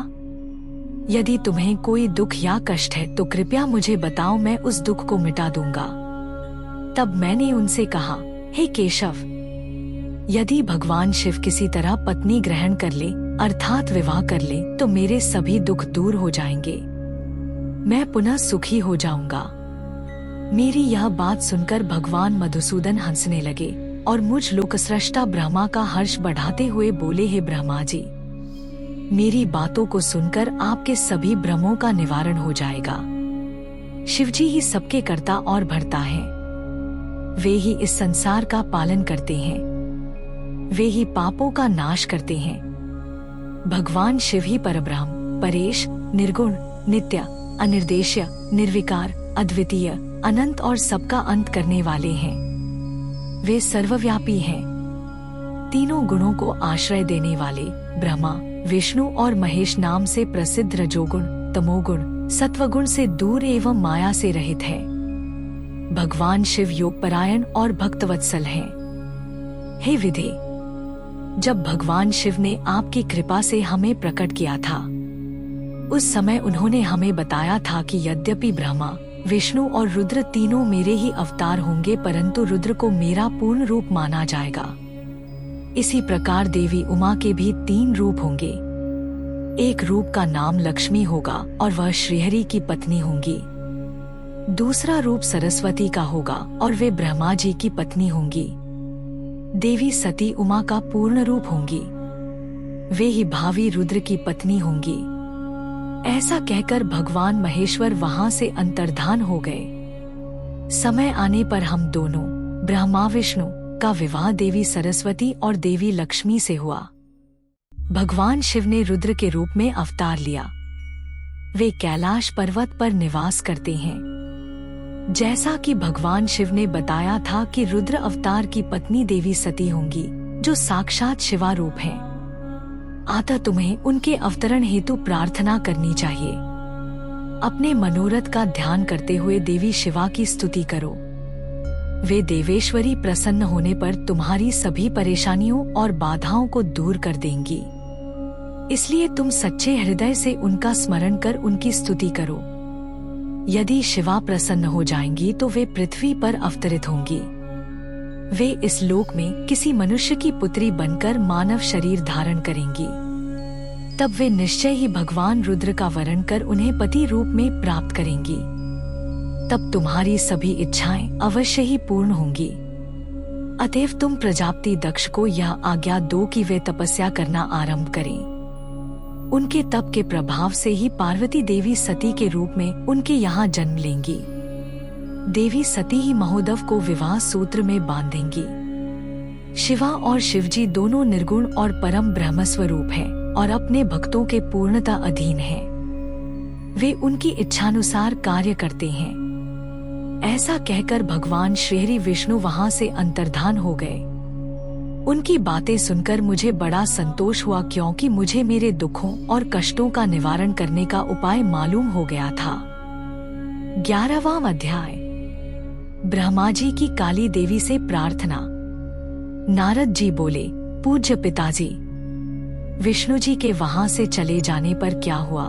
यदि तुम्हें कोई दुख या कष्ट है तो कृपया मुझे बताओ, मैं उस दुख को मिटा दूंगा। तब मैंने उनसे कहा, हे केशव, यदि भगवान शिव किसी तरह पत्नी ग्रहण कर ले अर्थात विवाह कर ले तो मेरे सभी दुख दूर हो जाएंगे, मैं पुनः सुखी हो जाऊंगा। मेरी यह बात सुनकर भगवान मधुसूदन हंसने लगे और मुझ लोकस्रष्टा ब्रह्मा का हर्ष बढ़ाते हुए बोले, हे ब्रह्मा जी, मेरी बातों को सुनकर आपके सभी भ्रमों का निवारण हो जाएगा। शिवजी ही सबके कर्ता और भर्ता हैं। वे ही इस संसार का पालन करते हैं। वे ही पापों का नाश करते हैं। भगवान शिव ही परब्रह्म, परेश, निर्गुण, नित्य, अनिर्देश्य, निर्विकार, अद्वितीय, अनंत और सबका अंत करने वाले हैं। वे सर्वव्यापी हैं। तीनों गुणों को आश्रय देने वाले ब्रह्मा, विष्णु और महेश नाम से प्रसिद्ध रजोगुण, तमोगुण, सत्वगुण से दूर एवं माया से रहित है। भगवान शिव योगपरायण और भक्तवत्सल हैं। हे विधे, जब भगवान शिव ने आपकी कृपा से हमें प्रकट किया था, उस समय उन्होंने हमें बताया था कि यद्यपि ब्रह्मा, विष्णु और रुद्र तीनों मेरे ही अवतार होंगे, परंतु रुद्र को मेरा पूर्ण रूप माना जाएगा। इसी प्रकार देवी उमा के भी 3 रूप होंगे। एक रूप का नाम लक्ष्मी होगा और वह श्रीहरि की पत्नी होंगी। दूसरा रूप सरस्वती का होगा और वे ब्रह्मा जी की पत्नी होंगी। देवी सती उमा का पूर्ण रूप होंगी, वे ही भावी रुद्र की पत्नी होंगी। ऐसा कहकर भगवान महेश्वर वहां से अंतर्धान हो गए। समय आने पर हम दोनों ब्रह्मा विष्णु का विवाह देवी सरस्वती और देवी लक्ष्मी से हुआ। भगवान शिव ने रुद्र के रूप में अवतार लिया। वे कैलाश पर्वत पर निवास करते हैं। जैसा कि भगवान शिव ने बताया था कि रुद्र अवतार की पत्नी देवी सती होंगी, जो साक्षात शिवा रूप हैं। अतः तुम्हें उनके अवतरण हेतु प्रार्थना करनी चाहिए। अपने मनोरथ का ध्यान करते हुए देवी शिवा की स्तुति करो। वे देवेश्वरी प्रसन्न होने पर तुम्हारी सभी परेशानियों और बाधाओं को दूर कर देंगी। इसलिए तुम सच्चे हृदय से उनका स्मरण कर उनकी स्तुति करो। यदि शिवा प्रसन्न हो जाएंगी तो वे पृथ्वी पर अवतरित होंगी। वे इस लोक में किसी मनुष्य की पुत्री बनकर मानव शरीर धारण करेंगी। तब वे निश्चय ही भगवान रुद्र का वरण कर उन्हें पति रूप में प्राप्त करेंगी। तब तुम्हारी सभी इच्छाएं अवश्य ही पूर्ण होंगी। अतएव तुम प्रजापति दक्ष को यह आज्ञा दो कि वे तपस्या करना आरंभ करें। उनके तप के प्रभाव से ही पार्वती देवी सती के रूप में उनके यहाँ जन्म लेंगी। देवी सती ही महोदव को विवाह सूत्र में बांधेंगी। शिवा और शिवजी दोनों निर्गुण और परम ब्रह्म स्वरूप हैं और अपने भक्तों के पूर्णता अधीन हैं। वे उनकी इच्छानुसार कार्य करते हैं। ऐसा कहकर भगवान श्रीहरि विष्णु वहां से अंतर्धान हो गए। उनकी बातें सुनकर मुझे बड़ा संतोष हुआ, क्योंकि मुझे मेरे दुखों और कष्टों का निवारण करने का उपाय मालूम हो गया था। 11वां अध्याय। ब्रह्मा जी की काली देवी से प्रार्थना। नारद जी बोले, पूज्य पिताजी, विष्णु जी के वहां से चले जाने पर क्या हुआ?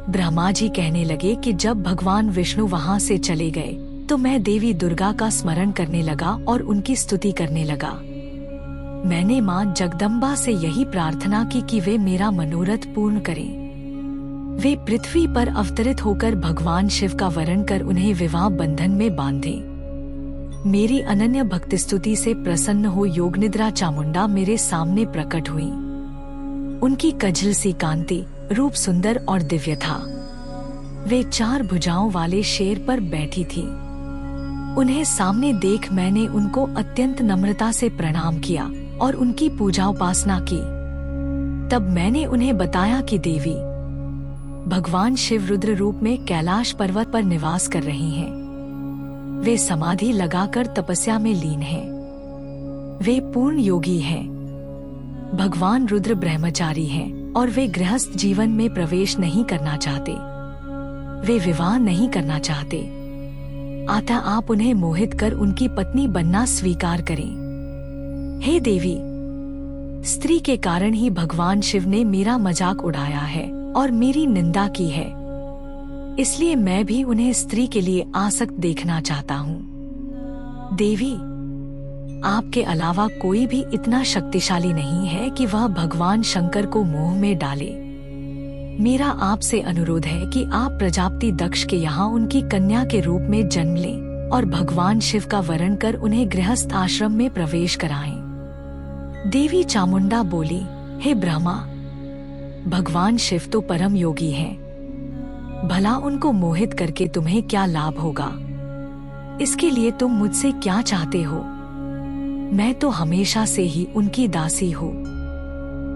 ब्रह्मा जी कहने लगे कि जब भगवान विष्णु वहां से चले गए तो मैं देवी दुर्गा का स्मरण करने लगा और उनकी स्तुति करने लगा। मैंने मां जगदम्बा से यही प्रार्थना की कि वे मेरा मनोरथ पूर्ण करें। वे पृथ्वी पर अवतरित होकर भगवान शिव का वरण कर उन्हें विवाह बंधन में बांधे। मेरी अनन्य भक्ति स्तुति से प्रसन्न हो योगनिद्रा चामुंडा मेरे सामने प्रकट हुई। उनकी कजल सी कांति, रूप सुंदर और दिव्य था। वे 4 भुजाओं वाले शेर पर बैठी थी। उन्हें सामने देख मैंने उनको अत्यंत नम्रता से प्रणाम किया और उनकी पूजा उपासना की। तब मैंने उन्हें बताया कि देवी, भगवान शिव रुद्र रूप में कैलाश पर्वत पर निवास कर रहे हैं। वे समाधि लगाकर तपस्या में लीन हैं। वे पूर्ण योगी हैं। भगवान रुद्र ब्रह्मचारी हैं और वे गृहस्थ जीवन में प्रवेश नहीं करना चाहते। वे विवाह नहीं करना चाहते। अतः आप उन्हें मोहित कर उनकी पत्नी बनना स्वीकार करें। हे देवी, स्त्री के कारण ही भगवान शिव ने मेरा मजाक उड़ाया है और मेरी निंदा की है। इसलिए मैं भी उन्हें स्त्री के लिए आसक्त देखना चाहता हूँ। देवी, आपके अलावा कोई भी इतना शक्तिशाली नहीं है कि वह भगवान शंकर को मोह में डाले। मेरा आपसे अनुरोध है कि आप प्रजापति दक्ष के यहाँ उनकी कन्या के रूप में जन्म लें और भगवान शिव का वरण कर उन्हें गृहस्थ आश्रम में प्रवेश कराएं। देवी चामुंडा बोली, हे ब्रह्मा, भगवान शिव तो परम योगी हैं। भला उनको मोहित करके तुम्हें क्या लाभ होगा? इसके लिए तुम मुझसे क्या चाहते हो? मैं तो हमेशा से ही उनकी दासी हूँ।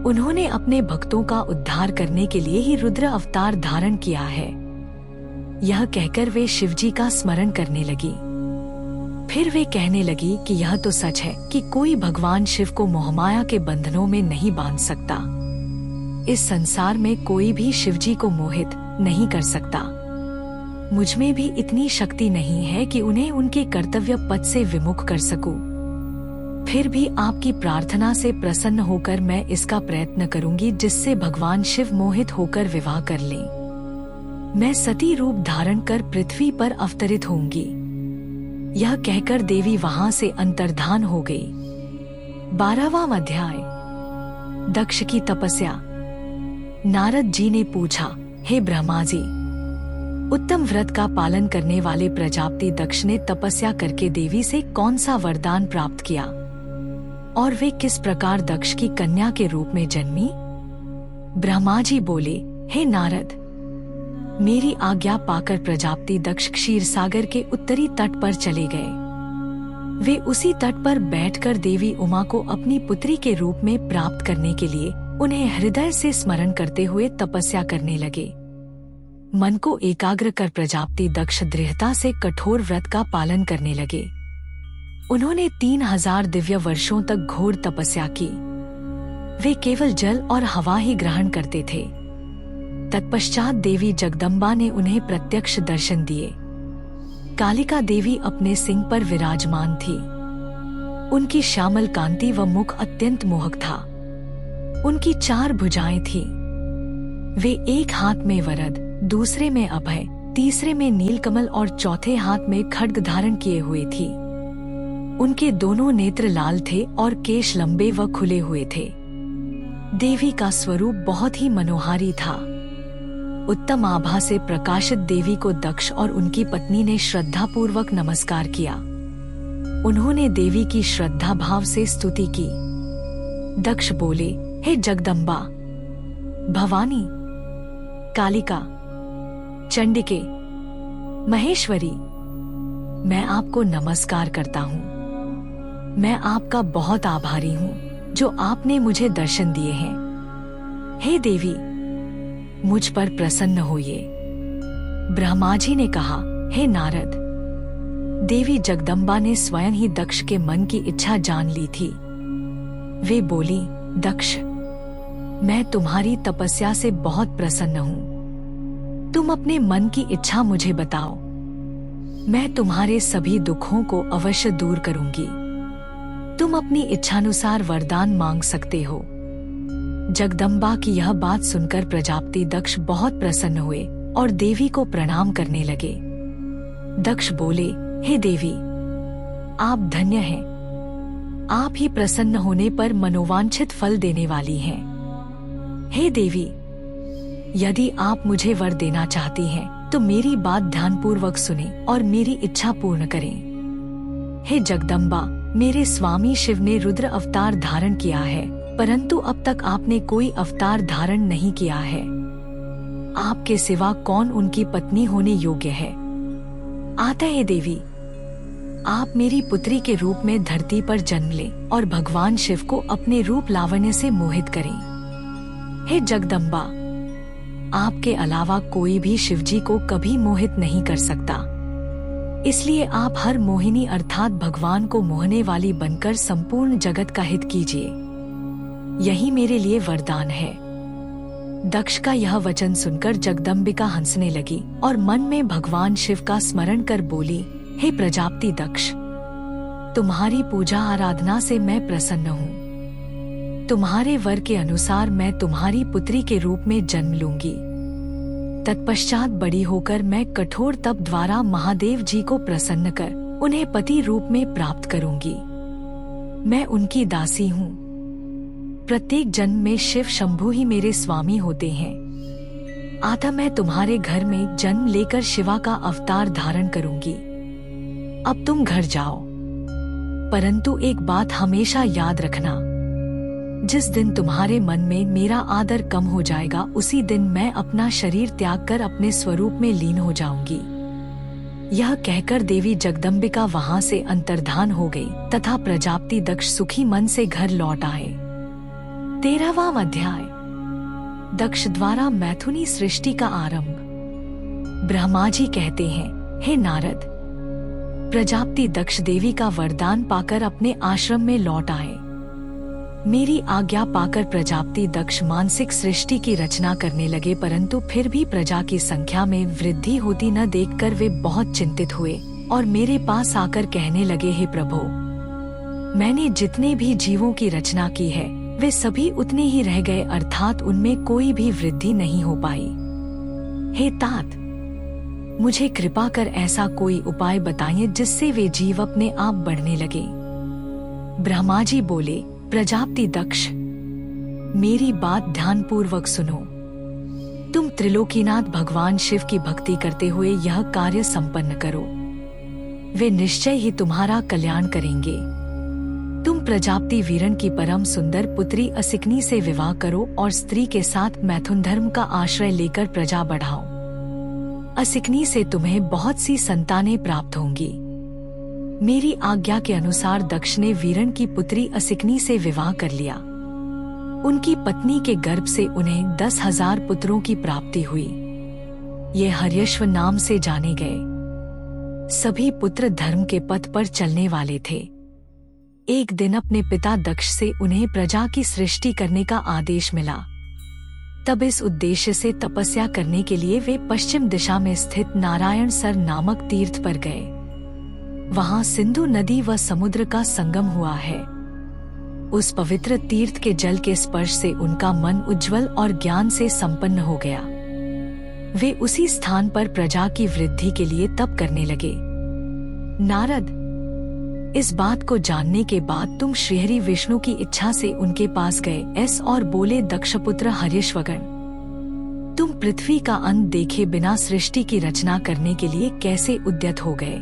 उन्होंने अपने भक्तों का उद्धार करने के लिए ही रुद्र अवतार धारण किया है। यह कहकर वे शिवजी का स्मरण करने लगी। फिर वे कहने लगी कि यह तो सच है कि कोई भगवान शिव को मोहमाया के बंधनों में नहीं बांध सकता। इस संसार में कोई भी शिवजी को मोहित नहीं कर सकता। मुझमें भी इतनी शक्ति नहीं है कि उन्हें उनके कर्तव्य पथ से विमुख कर सकूं। फिर भी आपकी प्रार्थना से प्रसन्न होकर मैं इसका प्रयत्न करूंगी जिससे भगवान शिव मोहित होकर विवाह कर लें। मैं सती रूप धारण कर पृथ्वी पर अवतरित होंगी। यह कहकर देवी वहां से अंतर्धान हो गई। 12वां अध्याय। दक्ष की तपस्या। नारद जी ने पूछा, हे ब्रह्मा जी, उत्तम व्रत का पालन करने वाले प्रजापति दक्ष ने तपस्या करके देवी से कौन सा वरदान प्राप्त किया और वे किस प्रकार दक्ष की कन्या के रूप में जन्मी? ब्रह्मा जी बोले, हे नारद, मेरी आज्ञा पाकर प्रजापति दक्ष क्षीर सागर के उत्तरी तट पर चले गए। वे उसी तट पर बैठकर देवी उमा को अपनी पुत्री के रूप में प्राप्त करने के लिए उन्हें हृदय से स्मरण करते हुए तपस्या करने लगे। मन को एकाग्र कर प्रजापति दक्ष दृढ़ता से कठोर व्रत का पालन करने लगे। उन्होंने 3000 दिव्य वर्षों तक घोर तपस्या की। वे केवल जल और हवा ही ग्रहण करते थे। तत्पश्चात देवी जगदम्बा ने उन्हें प्रत्यक्ष दर्शन दिए। कालिका देवी अपने सिंह पर विराजमान थी। उनकी श्यामल कांति व मुख अत्यंत मोहक था। उनकी 4 भुजाएं थीं। वे एक हाथ में वरद, दूसरे में अभय, तीसरे में नीलकमल और चौथे हाथ में खड्ग धारण किए हुए थी। उनके दोनों नेत्र लाल थे और केश लंबे व खुले हुए थे। देवी का स्वरूप बहुत ही मनोहारी था। उत्तम आभा से प्रकाशित देवी को दक्ष और उनकी पत्नी ने श्रद्धापूर्वक नमस्कार किया। उन्होंने देवी की श्रद्धा भाव से स्तुति की। दक्ष बोले, हे जगदम्बा, भवानी, कालिका, चंडिके, महेश्वरी, मैं आपको नमस्कार करता हूँ। मैं आपका बहुत आभारी हूँ जो आपने मुझे दर्शन दिए हैं। हे देवी, मुझ पर प्रसन्न होइए। ब्रह्मा जी ने कहा, हे नारद, देवी जगदम्बा ने स्वयं ही दक्ष के मन की इच्छा जान ली थी। वे बोली, दक्ष, मैं तुम्हारी तपस्या से बहुत प्रसन्न हूँ। तुम अपने मन की इच्छा मुझे बताओ। मैं तुम्हारे सभी दुखों को अवश्य दूर करूंगी। तुम अपनी इच्छानुसार वरदान मांग सकते हो। जगदम्बा की यह बात सुनकर प्रजापति दक्ष बहुत प्रसन्न हुए और देवी को प्रणाम करने लगे। दक्ष बोले, हे देवी, आप धन्य हैं। आप ही प्रसन्न होने पर मनोवांछित फल देने वाली हैं। हे देवी, यदि आप मुझे वर देना चाहती हैं, तो मेरी बात ध्यानपूर्वक सुने और मेरी इच्छा पूर्ण करें। हे जगदम्बा, मेरे स्वामी शिव ने रुद्र अवतार धारण किया है, परंतु अब तक आपने कोई अवतार धारण नहीं किया है। आपके सिवा कौन उनकी पत्नी होने योग्य है? अतः देवी, आप मेरी पुत्री के रूप में धरती पर जन्म लें और भगवान शिव को अपने रूप लावण्य से मोहित करें। हे जगदम्बा, आपके अलावा कोई भी शिवजी को कभी मोहित नहीं कर सकता। इसलिए आप हर मोहिनी अर्थात भगवान को मोहने वाली बनकर संपूर्ण जगत का हित कीजिए। यही मेरे लिए वरदान है। दक्ष का यह वचन सुनकर जगदम्बिका हंसने लगी और मन में भगवान शिव का स्मरण कर बोली, हे प्रजापति दक्ष, तुम्हारी पूजा आराधना से मैं प्रसन्न हूँ। तुम्हारे वर के अनुसार मैं तुम्हारी पुत्री के रूप में जन्म लूंगी। तत्पश्चात बड़ी होकर मैं कठोर तप द्वारा महादेव जी को प्रसन्न कर उन्हें पति रूप में प्राप्त करूंगी। मैं उनकी दासी हूँ। प्रत्येक जन्म में शिव शंभु ही मेरे स्वामी होते हैं। अतः मैं तुम्हारे घर में जन्म लेकर शिवा का अवतार धारण करूंगी। अब तुम घर जाओ, परंतु एक बात हमेशा याद रखना, जिस दिन तुम्हारे मन में मेरा आदर कम हो जाएगा, उसी दिन मैं अपना शरीर त्याग कर अपने स्वरूप में लीन हो जाऊंगी। यह कहकर देवी जगदम्बिका वहां से अंतर्धान हो गई तथा प्रजापति दक्ष सुखी मन से घर लौट आए। 13वां अध्याय। दक्ष द्वारा मैथुनी सृष्टि का आरंभ। ब्रह्मा जी कहते हैं, हे नारद, प्रजापति दक्ष देवी का वरदान पाकर अपने आश्रम में लौट आए। मेरी आज्ञा पाकर प्रजापति दक्ष मानसिक सृष्टि की रचना करने लगे, परंतु फिर भी प्रजा की संख्या में वृद्धि होती न देखकर वे बहुत चिंतित हुए और मेरे पास आकर कहने लगे, हे प्रभो, मैंने जितने भी जीवों की रचना की है वे सभी उतने ही रह गए, अर्थात उनमें कोई भी वृद्धि नहीं हो पाई। हे तात, मुझे कृपा कर ऐसा कोई उपाय बताइए जिससे वे जीव अपने आप बढ़ने लगे। ब्रह्मा जी बोले, प्रजापति दक्ष, मेरी बात ध्यानपूर्वक सुनो। तुम त्रिलोकीनाथ भगवान शिव की भक्ति करते हुए यह कार्य संपन्न करो, वे निश्चय ही तुम्हारा कल्याण करेंगे। तुम प्रजापति वीरन की परम सुंदर पुत्री असिकनी से विवाह करो और स्त्री के साथ मैथुन धर्म का आश्रय लेकर प्रजा बढ़ाओ। असिकनी से तुम्हें बहुत सी संतानें प्राप्त होंगी। मेरी आज्ञा के अनुसार दक्ष ने वीरन की पुत्री असिकनी से विवाह कर लिया। उनकी पत्नी के गर्भ से उन्हें 10,000 पुत्रों की प्राप्ति हुई। ये हर्यश्व नाम से जाने गए। सभी पुत्र धर्म के पथ पर चलने वाले थे। एक दिन अपने पिता दक्ष से उन्हें प्रजा की सृष्टि करने का आदेश मिला। तब इस उद्देश्य से तपस्या करने के लिए वे पश्चिम दिशा में स्थित नारायण सर नामक तीर्थ पर गए। वहां सिंधु नदी व समुद्र का संगम हुआ है। उस पवित्र तीर्थ के जल के स्पर्श से उनका मन उज्जवल और ज्ञान से संपन्न हो गया। वे उसी स्थान पर प्रजा की वृद्धि के लिए तप करने लगे। नारद, इस बात को जानने के बाद तुम श्रीहरि विष्णु की इच्छा से उनके पास गए और बोले, दक्षपुत्र हर्यश्वगण, तुम पृथ्वी का अंत देखे बिना सृष्टि की रचना करने के लिए कैसे उद्यत हो गए?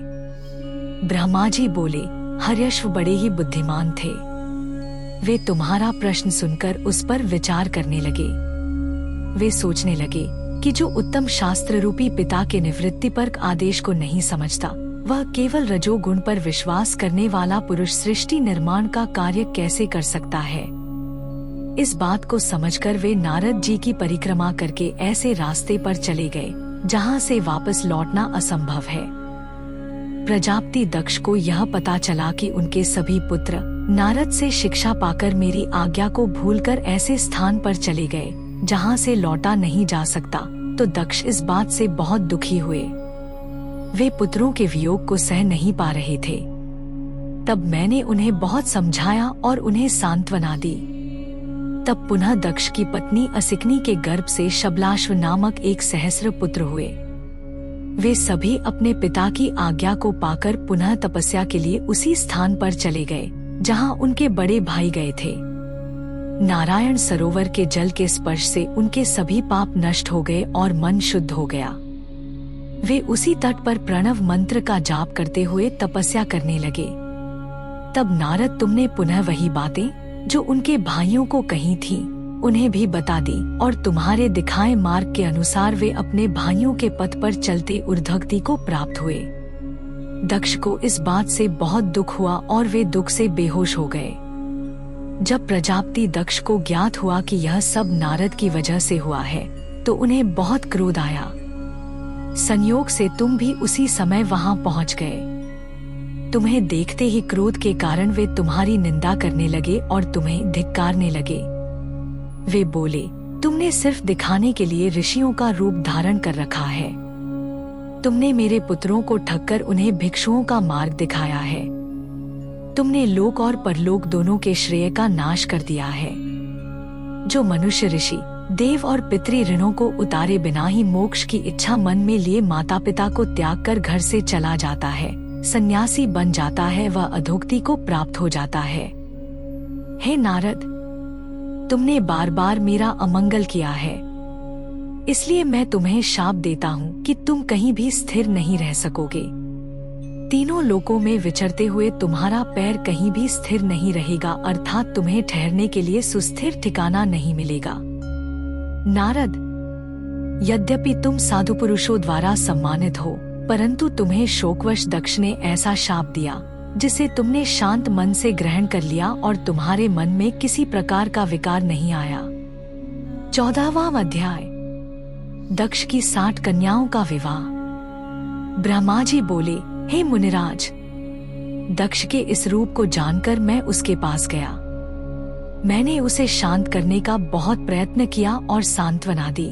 ब्रह्मा जी बोले, हर्यश्व बड़े ही बुद्धिमान थे। वे तुम्हारा प्रश्न सुनकर उस पर विचार करने लगे। वे सोचने लगे कि जो उत्तम शास्त्र रूपी पिता के निवृत्तिपर्क आदेश को नहीं समझता, वह केवल रजोगुण पर विश्वास करने वाला पुरुष सृष्टि निर्माण का कार्य कैसे कर सकता है। इस बात को समझकर वे नारद जी की परिक्रमा करके ऐसे रास्ते पर चले गए जहां से वापस लौटना असंभव है। प्रजापति दक्ष को यह पता चला कि उनके सभी पुत्र नारद से शिक्षा पाकर मेरी आज्ञा को भूलकर ऐसे स्थान पर चले गए जहां से लौटा नहीं जा सकता, तो दक्ष इस बात से बहुत दुखी हुए। वे पुत्रों के वियोग को सह नहीं पा रहे थे। तब मैंने उन्हें बहुत समझाया और उन्हें सांत्वना दी। तब पुनः दक्ष की पत्नी असिकनी के गर्भ से शबलाश्व नामक एक सहस्र पुत्र हुए। वे सभी अपने पिता की आज्ञा को पाकर पुनः तपस्या के लिए उसी स्थान पर चले गए जहां उनके बड़े भाई गए थे। नारायण सरोवर के जल के स्पर्श से उनके सभी पाप नष्ट हो गए और मन शुद्ध हो गया। वे उसी तट पर प्रणव मंत्र का जाप करते हुए तपस्या करने लगे। तब नारद तुमने पुनः वही बातें जो उनके भाइयों को कही थी उन्हें भी बता दी और तुम्हारे दिखाए मार्ग के अनुसार वे अपने भाइयों के पथ पर चलते ऊर्ध्वगति को प्राप्त हुए। दक्ष को इस बात से बहुत दुख हुआ और वे दुख से बेहोश हो गए। जब प्रजापति दक्ष को ज्ञात हुआ कि यह सब नारद की वजह से हुआ है, तो उन्हें बहुत क्रोध आया। संयोग से तुम भी उसी समय वहां पहुंच गए। तुम्हें देखते ही क्रोध के कारण वे तुम्हारी निंदा करने लगे और तुम्हें धिक्कारने लगे। वे बोले, तुमने सिर्फ दिखाने के लिए ऋषियों का रूप धारण कर रखा है। तुमने मेरे पुत्रों को ठगकर उन्हें भिक्षुओं का मार्ग दिखाया है। तुमने लोक और परलोक दोनों के श्रेय का नाश कर दिया है। जो मनुष्य ऋषि देव और पितृ ऋणों को उतारे बिना ही मोक्ष की इच्छा मन में लिए माता पिता को त्याग कर घर से चला जाता है, सन्यासी बन जाता है, वह अधोगति को प्राप्त हो जाता है। हे नारद, तुमने बार बार मेरा अमंगल किया है, इसलिए मैं तुम्हें शाप देता हूँ कि तुम कहीं भी स्थिर नहीं रह सकोगे। तीनों लोकों में विचरते हुए तुम्हारा पैर कहीं भी स्थिर नहीं रहेगा, अर्थात तुम्हें ठहरने के लिए सुस्थिर ठिकाना नहीं मिलेगा। नारद, यद्यपि तुम साधु पुरुषों द्वारा सम्मानित हो, परंतु तुम्हें शोकवश दक्ष ने ऐसा शाप दिया जिसे तुमने शांत मन से ग्रहण कर लिया और तुम्हारे मन में किसी प्रकार का विकार नहीं आया। 14वां अध्याय, दक्ष की 60 कन्याओं का विवाह। ब्रह्मा जी बोले, हे मुनिराज, दक्ष के इस रूप को जानकर मैं उसके पास गया। मैंने उसे शांत करने का बहुत प्रयत्न किया और सांत्वना दी।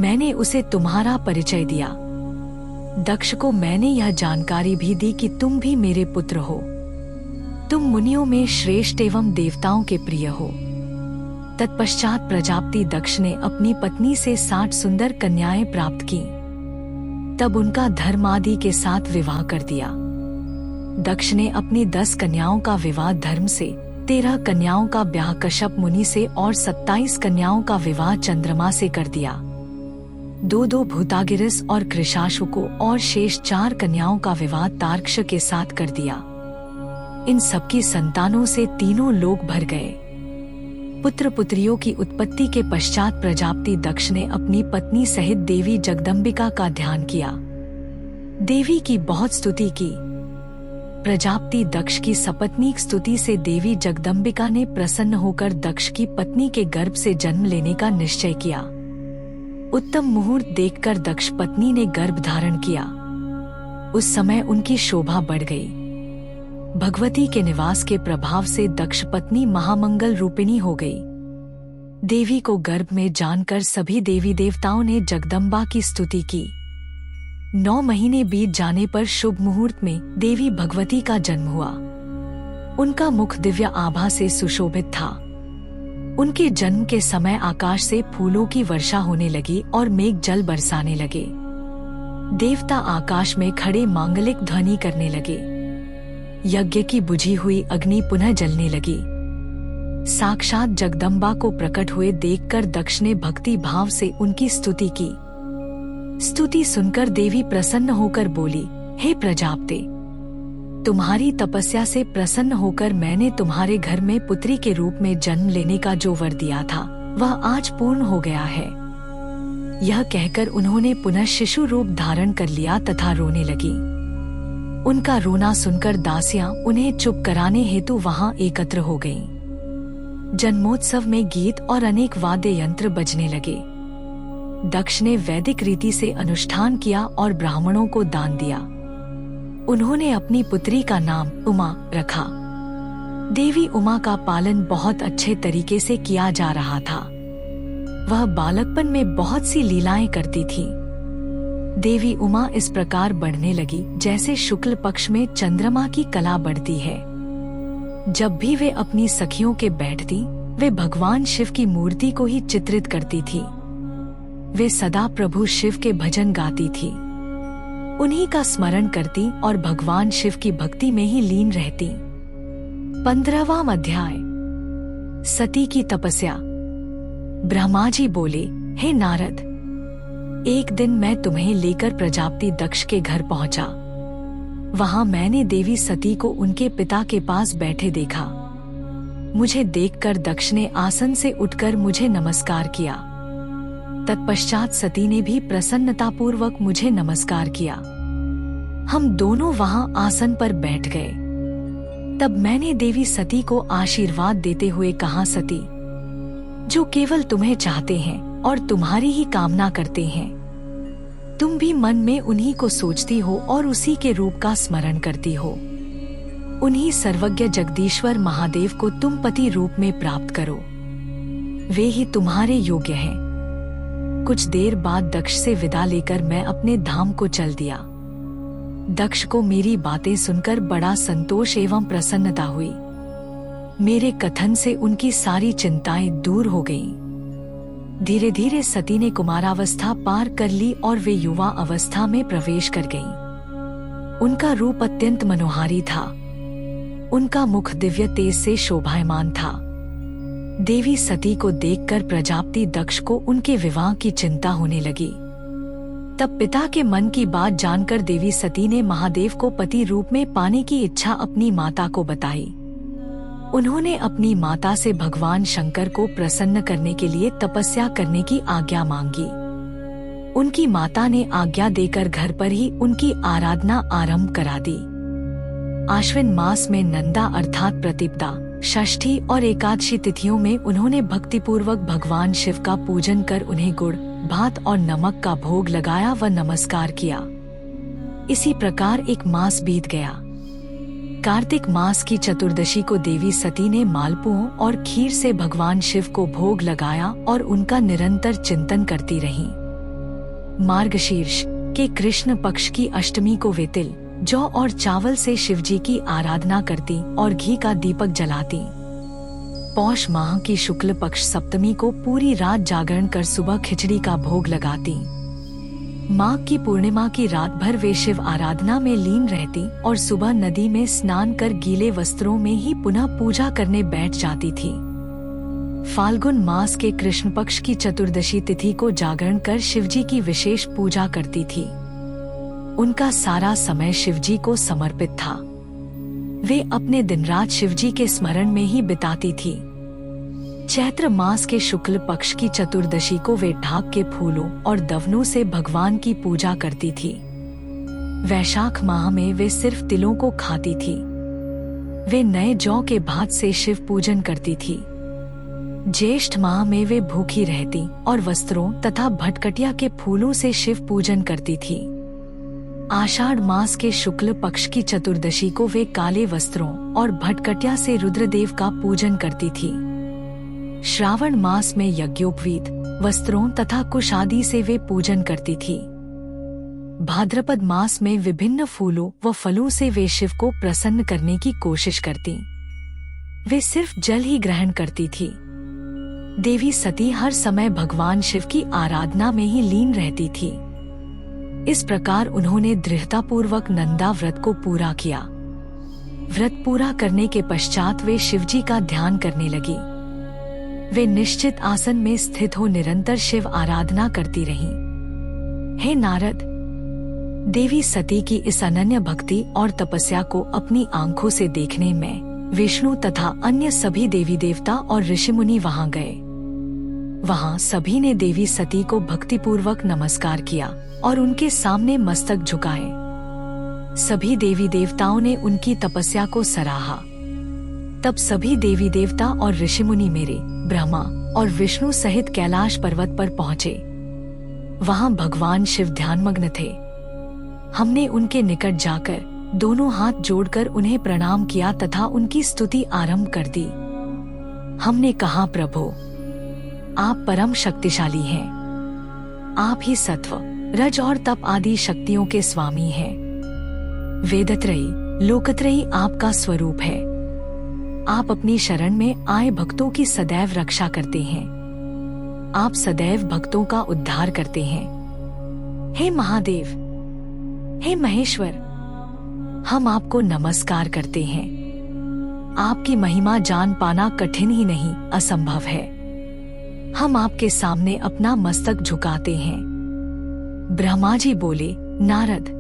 मैंने उसे तुम्हारा परिचय दिया। दक्ष को मैंने यह जानकारी भी दी कि तुम भी मेरे पुत्र हो। तुम मुनियों में श्रेष्ठ एवं देवताओं के प्रिय हो। तत्पश्चात प्रजापति दक्ष ने अपनी पत्नी से 60 सुंदर कन्याएं प्राप्त की। तब उनका धर्म आदि के साथ विवाह कर दिया। दक्ष ने अपनी 10 कन्याओं का विवाह धर्म से, 13 कन्याओं का ब्याह कश्यप मुनि से और 27 कन्याओं का विवाह चंद्रमा से कर दिया। 2 भूतागिरस और कृशाशु को और शेष 4 कन्याओं का विवाह तार्क्ष के साथ कर दिया। इन सबकी संतानों से तीनों लोक भर गए। पुत्र पुत्रियों की उत्पत्ति के पश्चात प्रजापति दक्ष ने अपनी पत्नी सहित देवी जगदम्बिका का ध्यान किया। देवी की बहुत स्तुति की। प्रजापति दक्ष की सपत्नीक स्तुति से देवी जगदम्बिका ने प्रसन्न होकर दक्ष की पत्नी के गर्भ से जन्म लेने का निश्चय किया। उत्तम मुहूर्त देखकर दक्ष पत्नी ने गर्भ धारण किया। उस समय उनकी शोभा बढ़ गई। भगवती के निवास के प्रभाव से दक्ष पत्नी महामंगल रूपिणी हो गई। देवी को गर्भ में जानकर सभी देवी देवताओं ने जगदम्बा की स्तुति की। 9 महीने बीत जाने पर शुभ मुहूर्त में देवी भगवती का जन्म हुआ। उनका मुख दिव्य आभा से सुशोभित था। उनके जन्म के समय आकाश से फूलों की वर्षा होने लगी और मेघ जल बरसाने लगे। देवता आकाश में खड़े मांगलिक ध्वनि करने लगे। यज्ञ की बुझी हुई अग्नि पुनः जलने लगी। साक्षात जगदम्बा को प्रकट हुए देखकर दक्ष ने भक्ति भाव से उनकी स्तुति की। स्तुति सुनकर देवी प्रसन्न होकर बोली, हे प्रजापते, तुम्हारी तपस्या से प्रसन्न होकर मैंने तुम्हारे घर में पुत्री के रूप में जन्म लेने का जो वर दिया था वह आज पूर्ण हो गया है। यह कहकर उन्होंने पुनः शिशु रूप धारण कर लिया तथा रोने लगी। उनका रोना सुनकर दासियां उन्हें चुप कराने हेतु वहां एकत्र हो गईं। जन्मोत्सव में गीत और अनेक वाद्य यंत्र बजने लगे। दक्ष ने वैदिक रीति से अनुष्ठान किया और ब्राह्मणों को दान दिया। उन्होंने अपनी पुत्री का नाम उमा रखा। देवी उमा का पालन बहुत अच्छे तरीके से किया जा रहा था। वह बालकपन में बहुत सी लीलाएं करती थी। देवी उमा इस प्रकार बढ़ने लगी जैसे शुक्ल पक्ष में चंद्रमा की कला बढ़ती है। जब भी वे अपनी सखियों के बैठती, वे भगवान शिव की मूर्ति को ही चित्रित करती थी। वे सदा प्रभु शिव के भजन गाती थी, उन्हीं का स्मरण करती और भगवान शिव की भक्ति में ही लीन रहती। 15वां अध्याय। सती की तपस्या। ब्रह्मा जी बोले, हे नारद, एक दिन मैं तुम्हें लेकर प्रजापति दक्ष के घर पहुंचा। वहां मैंने देवी सती को उनके पिता के पास बैठे देखा। मुझे देखकर दक्ष ने आसन से उठकर मुझे नमस्कार किया। तत्पश्चात सती ने भी प्रसन्नतापूर्वक मुझे नमस्कार किया। हम दोनों वहां आसन पर बैठ गए। तब मैंने देवी सती को आशीर्वाद देते हुए कहा, सती, जो केवल तुम्हें चाहते हैं और तुम्हारी ही कामना करते हैं, तुम भी मन में उन्हीं को सोचती हो और उसी के रूप का स्मरण करती हो। उन्हीं सर्वज्ञ जगदीश्वर महादेव को तुम पति रूप में प्राप्त करो, वे ही तुम्हारे योग्य हैं। कुछ देर बाद दक्ष से विदा लेकर मैं अपने धाम को चल दिया। दक्ष को मेरी बातें सुनकर बड़ा संतोष एवं प्रसन्नता हुई। मेरे कथन से उनकी सारी चिंताएं दूर हो गईं। धीरे धीरे सती ने कुमारावस्था पार कर ली और वे युवा अवस्था में प्रवेश कर गईं। उनका रूप अत्यंत मनोहारी था। उनका मुख दिव्य तेज से शोभायमान था। देवी सती को देखकर प्रजापति दक्ष को उनके विवाह की चिंता होने लगी। तब पिता के मन की बात जानकर देवी सती ने महादेव को पति रूप में पाने की इच्छा अपनी माता को बताई। उन्होंने अपनी माता से भगवान शंकर को प्रसन्न करने के लिए तपस्या करने की आज्ञा मांगी। उनकी माता ने आज्ञा देकर घर पर ही उनकी आराधना आरंभ करा दी। आश्विन मास में नंदा अर्थात प्रतिपदा, षष्ठी और एकादशी तिथियों में उन्होंने भक्तिपूर्वक भगवान शिव का पूजन कर उन्हें गुड़, भात और नमक का भोग लगाया व नमस्कार किया। इसी प्रकार एक मास बीत गया। कार्तिक मास की चतुर्दशी को देवी सती ने मालपुओं और खीर से भगवान शिव को भोग लगाया और उनका निरंतर चिंतन करती रहीं। मार्गशीर्ष के कृष्ण पक्ष की अष्टमी को वे तिल, जौ और चावल से शिवजी की आराधना करती और घी का दीपक जलाती। पौष माह की शुक्ल पक्ष सप्तमी को पूरी रात जागरण कर सुबह खिचड़ी का भोग लगाती। माघ की पूर्णिमा की रात भर वे शिव आराधना में लीन रहती और सुबह नदी में स्नान कर गीले वस्त्रों में ही पुनः पूजा करने बैठ जाती थी। फाल्गुन मास के कृष्ण पक्ष की चतुर्दशी तिथि को जागरण कर शिवजी की विशेष पूजा करती थी। उनका सारा समय शिवजी को समर्पित था। वे अपने दिन रात शिवजी के स्मरण में ही बिताती थी। चैत्र मास के शुक्ल पक्ष की चतुर्दशी को वे ढाक के फूलों और दवनों से भगवान की पूजा करती थी। वैशाख माह में वे सिर्फ तिलों को खाती थी। वे नए जौ के भात से शिव पूजन करती थी। ज्येष्ठ माह में वे भूखी रहती और वस्त्रों तथा भटकटिया के फूलों से शिव पूजन करती थी। आषाढ़ मास के शुक्ल पक्ष की चतुर्दशी को वे काले वस्त्रों और भटकटिया से रुद्रदेव का पूजन करती थी। श्रावण मास में यज्ञोपवीत वस्त्रों तथा कुश आदि से वे पूजन करती थी। भाद्रपद मास में विभिन्न फूलों व फलों से वे शिव को प्रसन्न करने की कोशिश करती। वे सिर्फ जल ही ग्रहण करती थी। देवी सती हर समय भगवान शिव की आराधना में ही लीन रहती थी। इस प्रकार उन्होंने दृढ़तापूर्वक नंदा व्रत को पूरा किया। व्रत पूरा करने के पश्चात वे शिवजी का ध्यान करने लगी। वे निश्चित आसन में स्थित हो निरंतर शिव आराधना करती रहीं। हे नारद, देवी सती की इस अनन्य भक्ति और तपस्या को अपनी आंखों से देखने में विष्णु तथा अन्य सभी देवी देवता और ऋषि मुनि वहां गए। वहां सभी ने देवी सती को भक्तिपूर्वक नमस्कार किया और उनके सामने मस्तक झुकाए। सभी देवी देवताओं ने उनकी तपस्या को सराहा। तब सभी देवी देवता और ऋषि मुनि मेरे ब्रह्मा और विष्णु सहित कैलाश पर्वत पर पहुँचे। वहां भगवान शिव ध्यानमग्न थे। हमने उनके निकट जाकर दोनों हाथ जोड़कर उन्हें प्रणाम किया तथा उनकी स्तुति आरंभ कर दी। हमने कहा, प्रभु, आप परम शक्तिशाली हैं। आप ही सत्व, रज और तप आदि शक्तियों के स्वामी हैं। वेदत्रयी, लोकत्रयी आपका स्वरूप है। आप अपनी शरण में आए भक्तों की सदैव रक्षा करते हैं। आप सदैव भक्तों का उद्धार करते हैं। हे महादेव, हे महेश्वर, हम आपको नमस्कार करते हैं। आपकी महिमा जान पाना कठिन ही नहीं, असंभव है। हम आपके सामने अपना मस्तक झुकाते हैं। ब्रह्मा जी बोले, नारद,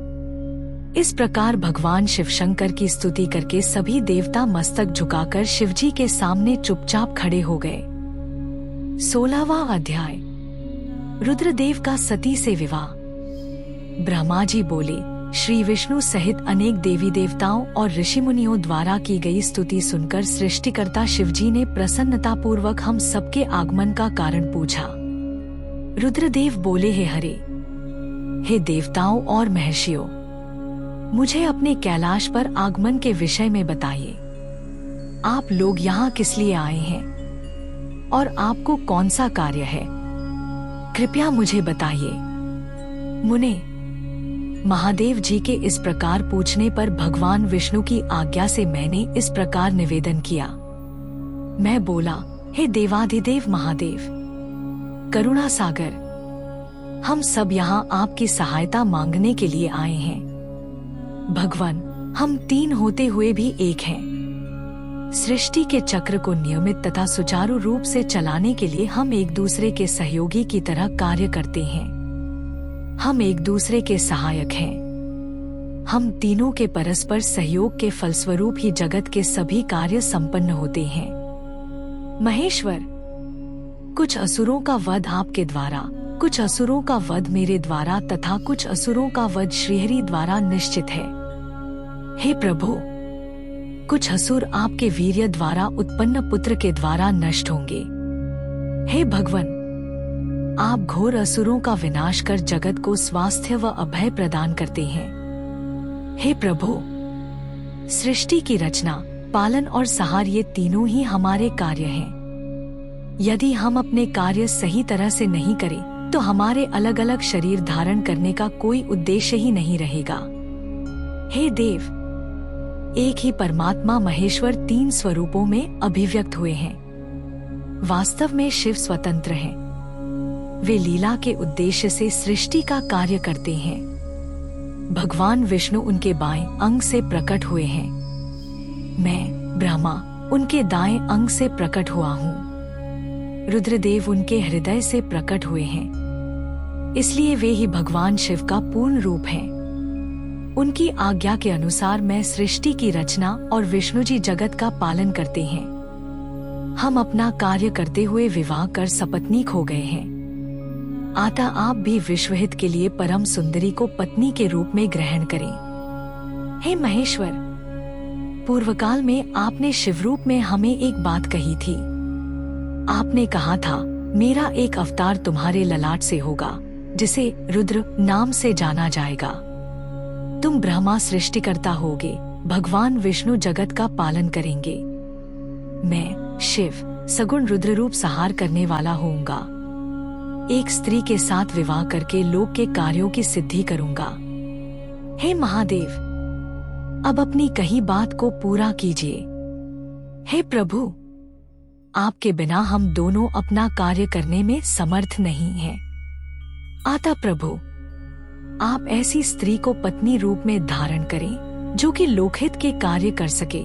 इस प्रकार भगवान शिव शंकर की स्तुति करके सभी देवता मस्तक झुकाकर शिवजी के सामने चुपचाप खड़े हो गए। 16वां अध्याय, रुद्रदेव का सती से विवाह। ब्रह्मा जी बोले, श्री विष्णु सहित अनेक देवी देवताओं और ऋषि मुनियों द्वारा की गई स्तुति सुनकर सृष्टिकर्ता शिवजी ने प्रसन्नता पूर्वक हम सबके आगमन का कारण पूछा। रुद्रदेव बोले, हे हरे, हे देवताओं और महर्षियों, मुझे अपने कैलाश पर आगमन के विषय में बताइए। आप लोग यहाँ किस लिए आए हैं और आपको कौन सा कार्य है? कृपया मुझे बताइए। मुने, महादेव जी के इस प्रकार पूछने पर भगवान विष्णु की आज्ञा से मैंने इस प्रकार निवेदन किया। मैं बोला, हे देवाधिदेव महादेव, करुणा सागर, हम सब यहाँ आपकी सहायता मांगने के लिए आए हैं। भगवान, हम तीन होते हुए भी एक हैं। सृष्टि के चक्र को नियमित तथा सुचारू रूप से चलाने के लिए हम एक दूसरे के सहयोगी की तरह कार्य करते हैं। हम एक दूसरे के सहायक हैं। हम तीनों के परस्पर सहयोग के फलस्वरूप ही जगत के सभी कार्य संपन्न होते हैं। महेश्वर, कुछ असुरों का वध आपके द्वारा, कुछ असुरों का वध मेरे द्वारा तथा कुछ असुरों का वध श्रीहरि द्वारा निश्चित है। हे प्रभु, कुछ असुर आपके वीर्य द्वारा उत्पन्न पुत्र के द्वारा नष्ट होंगे। हे भगवान, आप घोर असुरों का विनाश कर जगत को स्वास्थ्य व अभय प्रदान करते हैं। हे प्रभु, सृष्टि की रचना, पालन और सहार ये तीनों ही हमारे कार्य हैं। यदि हम अपने कार्य सही तरह से नहीं करें तो हमारे अलग अलग शरीर धारण करने का कोई उद्देश्य ही नहीं रहेगा। हे देव, एक ही परमात्मा महेश्वर 3 स्वरूपों में अभिव्यक्त हुए हैं। वास्तव में शिव स्वतंत्र हैं। वे लीला के उद्देश्य से सृष्टि का कार्य करते हैं। भगवान विष्णु उनके बाएं अंग से प्रकट हुए हैं। मैं ब्रह्मा उनके दाएं अंग से प्रकट हुआ हूँ। रुद्रदेव उनके हृदय से प्रकट हुए हैं। इसलिए वे ही भगवान शिव का पूर्ण रूप हैं। उनकी आज्ञा के अनुसार मैं सृष्टि की रचना और विष्णु जी जगत का पालन करते हैं। हम अपना कार्य करते हुए विवाह कर सपत्नीक हो गए हैं। अतः आप भी विश्वहित के लिए परम सुंदरी को पत्नी के रूप में ग्रहण करें। हे महेश्वर, पूर्वकाल में आपने शिवरूप में हमें एक बात कही थी। आपने कहा था, मेरा एक अवतार तुम्हारे ललाट से होगा, जिसे रुद्र नाम से जाना जाएगा। तुम ब्रह्मा सृष्टिकर्ता होगे, भगवान विष्णु जगत का पालन करेंगे। मैं शिव सगुण रुद्र रूप संहार करने वाला होऊंगा। एक स्त्री के साथ विवाह करके लोक के कार्यों की सिद्धि करूंगा। हे महादेव, अब अपनी कही बात को पूरा कीजिए। हे प्रभु, आपके बिना हम दोनों अपना कार्य करने में समर्थ नहीं हैं। अतः प्रभु, आप ऐसी स्त्री को पत्नी रूप में धारण करें जो कि लोकहित के कार्य कर सके।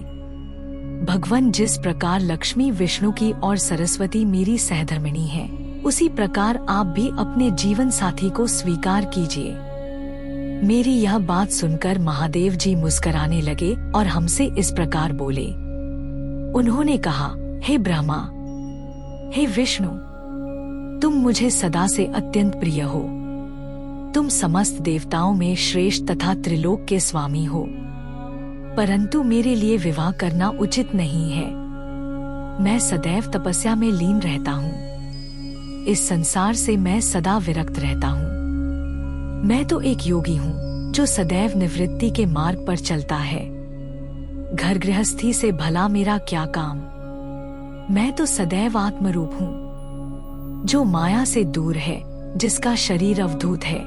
भगवान, जिस प्रकार लक्ष्मी विष्णु की और सरस्वती मेरी सहधर्मिणी है, उसी प्रकार आप भी अपने जीवन साथी को स्वीकार कीजिए। मेरी यह बात सुनकर महादेव जी मुस्कुराने लगे और हमसे इस प्रकार बोले। उन्होंने कहा, हे ब्रह्मा, हे विष्णु, तुम मुझे सदा से अत्यंत प्रिय हो। तुम समस्त देवताओं में श्रेष्ठ तथा त्रिलोक के स्वामी हो। परंतु मेरे लिए विवाह करना उचित नहीं है। मैं सदैव तपस्या में लीन रहता हूँ। इस संसार से मैं सदा विरक्त रहता हूँ। मैं तो एक योगी हूँ जो सदैव निवृत्ति के मार्ग पर चलता है। घर गृहस्थी से भला मेरा क्या काम। मैं तो सदैव आत्मरूप हूँ, जो माया से दूर है, जिसका शरीर अवधूत है।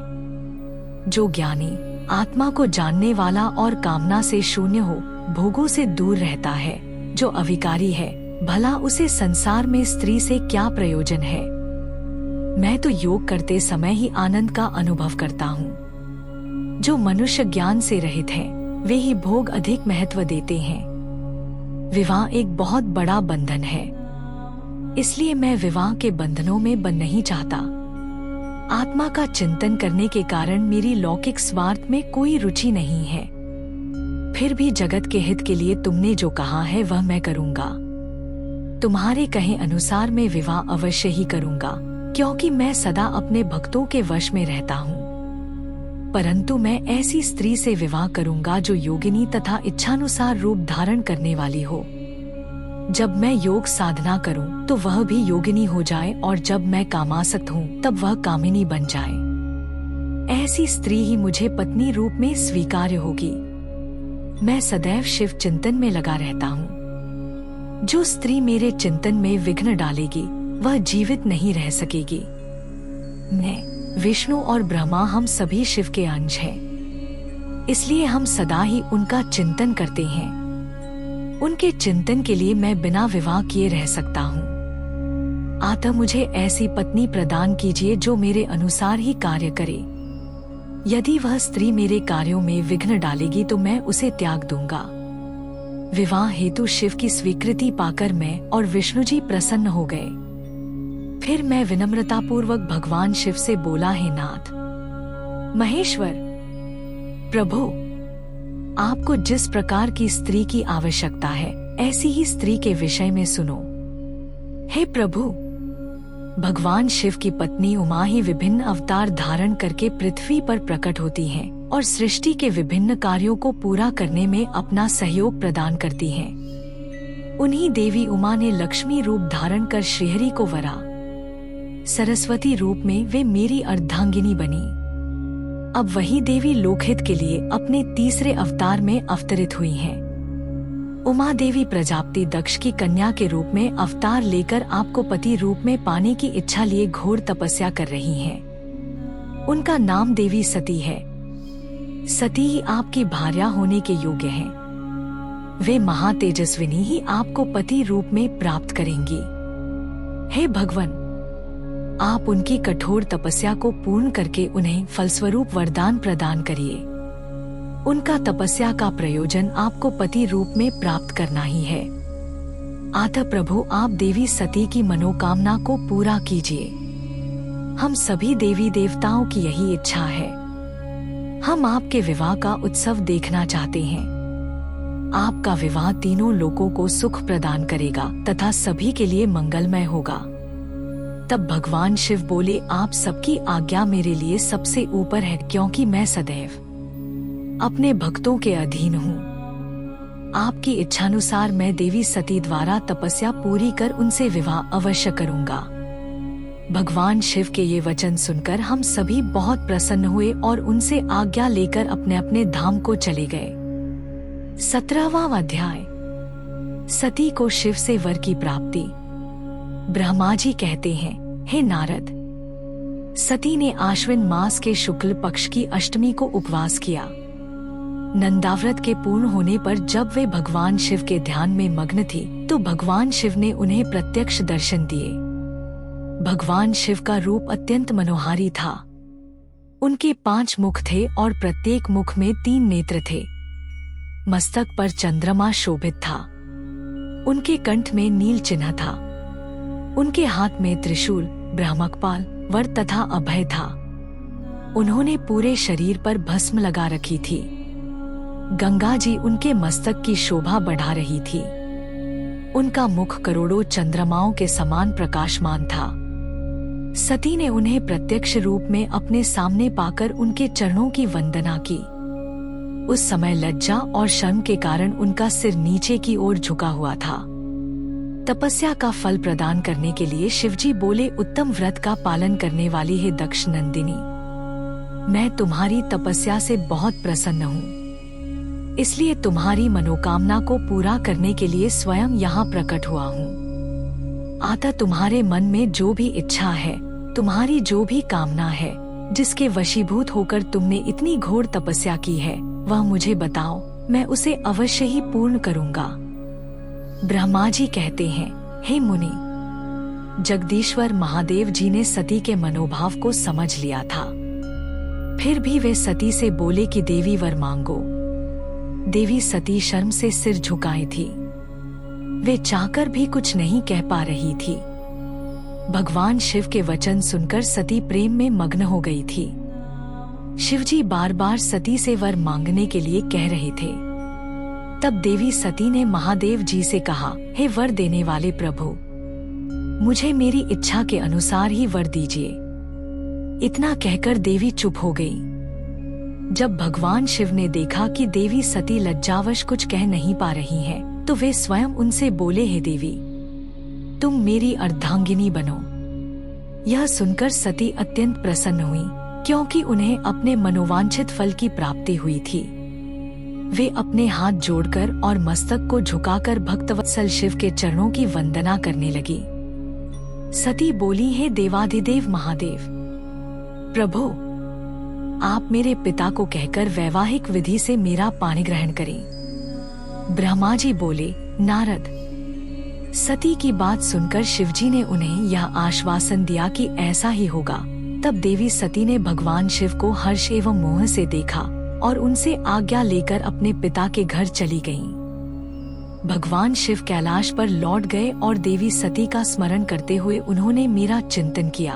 जो ज्ञानी आत्मा को जानने वाला और कामना से शून्य हो, भोगों से दूर रहता है, जो अविकारी है, भला उसे संसार में स्त्री से क्या प्रयोजन है। मैं तो योग करते समय ही आनंद का अनुभव करता हूँ। जो मनुष्य ज्ञान से रहित हैं, वे ही भोग अधिक महत्व देते हैं। विवाह एक बहुत बड़ा बंधन है, इसलिए मैं विवाह के बंधनों में बंध नहीं चाहता। आत्मा का चिंतन करने के कारण मेरी लौकिक स्वार्थ में कोई रुचि नहीं है। फिर भी जगत के हित के लिए तुमने जो कहा है वह मैं करूंगा। तुम्हारे कहे अनुसार मैं विवाह अवश्य ही करूंगा, क्योंकि मैं सदा अपने भक्तों के वश में रहता हूँ। परंतु मैं ऐसी स्त्री से विवाह करूंगा जो योगिनी तथा इच्छानुसार रूप धारण करने वाली हो। जब मैं योग साधना करूं तो वह भी योगिनी हो जाए, और जब मैं कामासक्त हूं तब वह कामिनी बन जाए। ऐसी स्त्री ही मुझे पत्नी रूप में स्वीकार्य होगी। मैं सदैव शिव चिंतन में लगा रहता हूँ। जो स्त्री मेरे चिंतन में विघ्न डालेगी वह जीवित नहीं रह सकेगी। मैं, विष्णु और ब्रह्मा हम सभी शिव के अंश हैं। इसलिए हम सदा ही उनका चिंतन करते हैं। उनके चिंतन के लिए मैं बिना विवाह किए रह सकता हूँ। अतः मुझे ऐसी पत्नी प्रदान कीजिए जो मेरे अनुसार ही कार्य करे। यदि वह स्त्री मेरे कार्यों में विघ्न डालेगी तो मैं उसे त्याग दूंगा। विवाह हेतु शिव की स्वीकृति पाकर मैं और विष्णु जी प्रसन्न हो गए। फिर मैं विनम्रतापूर्वक भगवान शिव से बोला, हे नाथ महेश्वर, प्रभु, आपको जिस प्रकार की स्त्री की आवश्यकता है, ऐसी ही स्त्री के विषय में सुनो। हे प्रभु, भगवान शिव की पत्नी उमा ही विभिन्न अवतार धारण करके पृथ्वी पर प्रकट होती हैं और सृष्टि के विभिन्न कार्यों को पूरा करने में अपना सहयोग प्रदान करती हैं। उन्हीं देवी उमा ने लक्ष्मी रूप धारण कर श्रीहरि को वरा। सरस्वती रूप में वे मेरी अर्धांगिनी बनी। अब वही देवी लोकहित के लिए अपने तीसरे अवतार में अवतरित हुई हैं। उमा देवी प्रजापति दक्ष की कन्या के रूप में अवतार लेकर आपको पति रूप में पाने की इच्छा लिए घोर तपस्या कर रही हैं। उनका नाम देवी सती है। सती ही आपकी भार्या होने के योग्य हैं। वे महातेजस्विनी ही आपको पति रूप में प्राप्त करेंगी। हे भगवान, आप उनकी कठोर तपस्या को पूर्ण करके उन्हें फलस्वरूप वरदान प्रदान करिए। उनका तपस्या का प्रयोजन आपको पति रूप में प्राप्त करना ही है। अतः प्रभु, आप देवी सती की मनोकामना को पूरा कीजिए। हम सभी देवी देवताओं की यही इच्छा है। हम आपके विवाह का उत्सव देखना चाहते हैं। आपका विवाह तीनों लोकों को सुख प्रदान करेगा तथा सभी के लिए मंगलमय होगा। तब भगवान शिव बोले, आप सबकी आज्ञा मेरे लिए सबसे ऊपर है, क्योंकि मैं सदैव अपने भक्तों के अधीन हूँ। आपकी इच्छानुसार मैं देवी सती द्वारा तपस्या पूरी कर उनसे विवाह अवश्य करूँगा। भगवान शिव के ये वचन सुनकर हम सभी बहुत प्रसन्न हुए और उनसे आज्ञा लेकर अपने अपने धाम को चले गए। 17वां अध्याय। सती को शिव से वर की प्राप्ति। ब्रह्मा जी कहते हैं, हे नारद, सती ने आश्विन मास के शुक्ल पक्ष की अष्टमी को उपवास किया। नंदाव्रत के पूर्ण होने पर जब वे भगवान शिव के ध्यान में मग्न थी तो भगवान शिव ने उन्हें प्रत्यक्ष दर्शन दिए। भगवान शिव का रूप अत्यंत मनोहारी था। उनके 5 मुख थे और प्रत्येक मुख में 3 नेत्र थे। मस्तक पर चंद्रमा शोभित था। उनके कंठ में नील चिन्ह था। उनके हाथ में त्रिशूल, ब्रह्मकपाल, वर तथा अभय था। उन्होंने पूरे शरीर पर भस्म लगा रखी थी। गंगा जी उनके मस्तक की शोभा बढ़ा रही थी। उनका मुख करोड़ों चंद्रमाओं के समान प्रकाशमान था। सती ने उन्हें प्रत्यक्ष रूप में अपने सामने पाकर उनके चरणों की वंदना की। उस समय लज्जा और शर्म के कारण उनका सिर नीचे की ओर झुका हुआ था। तपस्या का फल प्रदान करने के लिए शिवजी बोले, उत्तम व्रत का पालन करने वाली है दक्ष नंदिनी, मैं तुम्हारी तपस्या से बहुत प्रसन्न हूँ, इसलिए तुम्हारी मनोकामना को पूरा करने के लिए स्वयं यहाँ प्रकट हुआ हूँ। अतः तुम्हारे मन में जो भी इच्छा है, तुम्हारी जो भी कामना है, जिसके वशीभूत होकर तुमने इतनी घोर तपस्या की है, वह मुझे बताओ, मैं उसे अवश्य ही पूर्ण करूँगा। ब्रह्मा जी कहते हैं, हे मुनि, जगदीश्वर महादेव जी ने सती के मनोभाव को समझ लिया था। फिर भी वे सती से बोले कि देवी वर मांगो। देवी सती शर्म से सिर झुकाई थी। वे चाहकर भी कुछ नहीं कह पा रही थी। भगवान शिव के वचन सुनकर सती प्रेम में मग्न हो गई थी। शिवजी बार बार सती से वर मांगने के लिए कह रहे थे। तब देवी सती ने महादेव जी से कहा, हे वर देने वाले प्रभु, मुझे मेरी इच्छा के अनुसार ही वर दीजिए। इतना कहकर देवी चुप हो गई। जब भगवान शिव ने देखा कि देवी सती लज्जावश कुछ कह नहीं पा रही हैं, तो वे स्वयं उनसे बोले, हे देवी, तुम मेरी अर्धांगिनी बनो। यह सुनकर सती अत्यंत प्रसन्न हुई, क्योंकि उन्हें अपने मनोवांछित फल की प्राप्ति हुई थी। वे अपने हाथ जोड़कर और मस्तक को झुकाकर भक्तवत्सल शिव के चरणों की वंदना करने लगी। सती बोली, हे देवाधिदेव महादेव, प्रभु, आप मेरे पिता को कहकर वैवाहिक विधि से मेरा पाणी ग्रहण करें। ब्रह्मा जी बोले, नारद, सती की बात सुनकर शिवजी ने उन्हें यह आश्वासन दिया कि ऐसा ही होगा। तब देवी सती ने भगवान शिव को हर्ष एवं मोह से देखा और उनसे आज्ञा लेकर अपने पिता के घर चली गईं। भगवान शिव कैलाश पर लौट गए और देवी सती का स्मरण करते हुए उन्होंने मेरा चिंतन किया।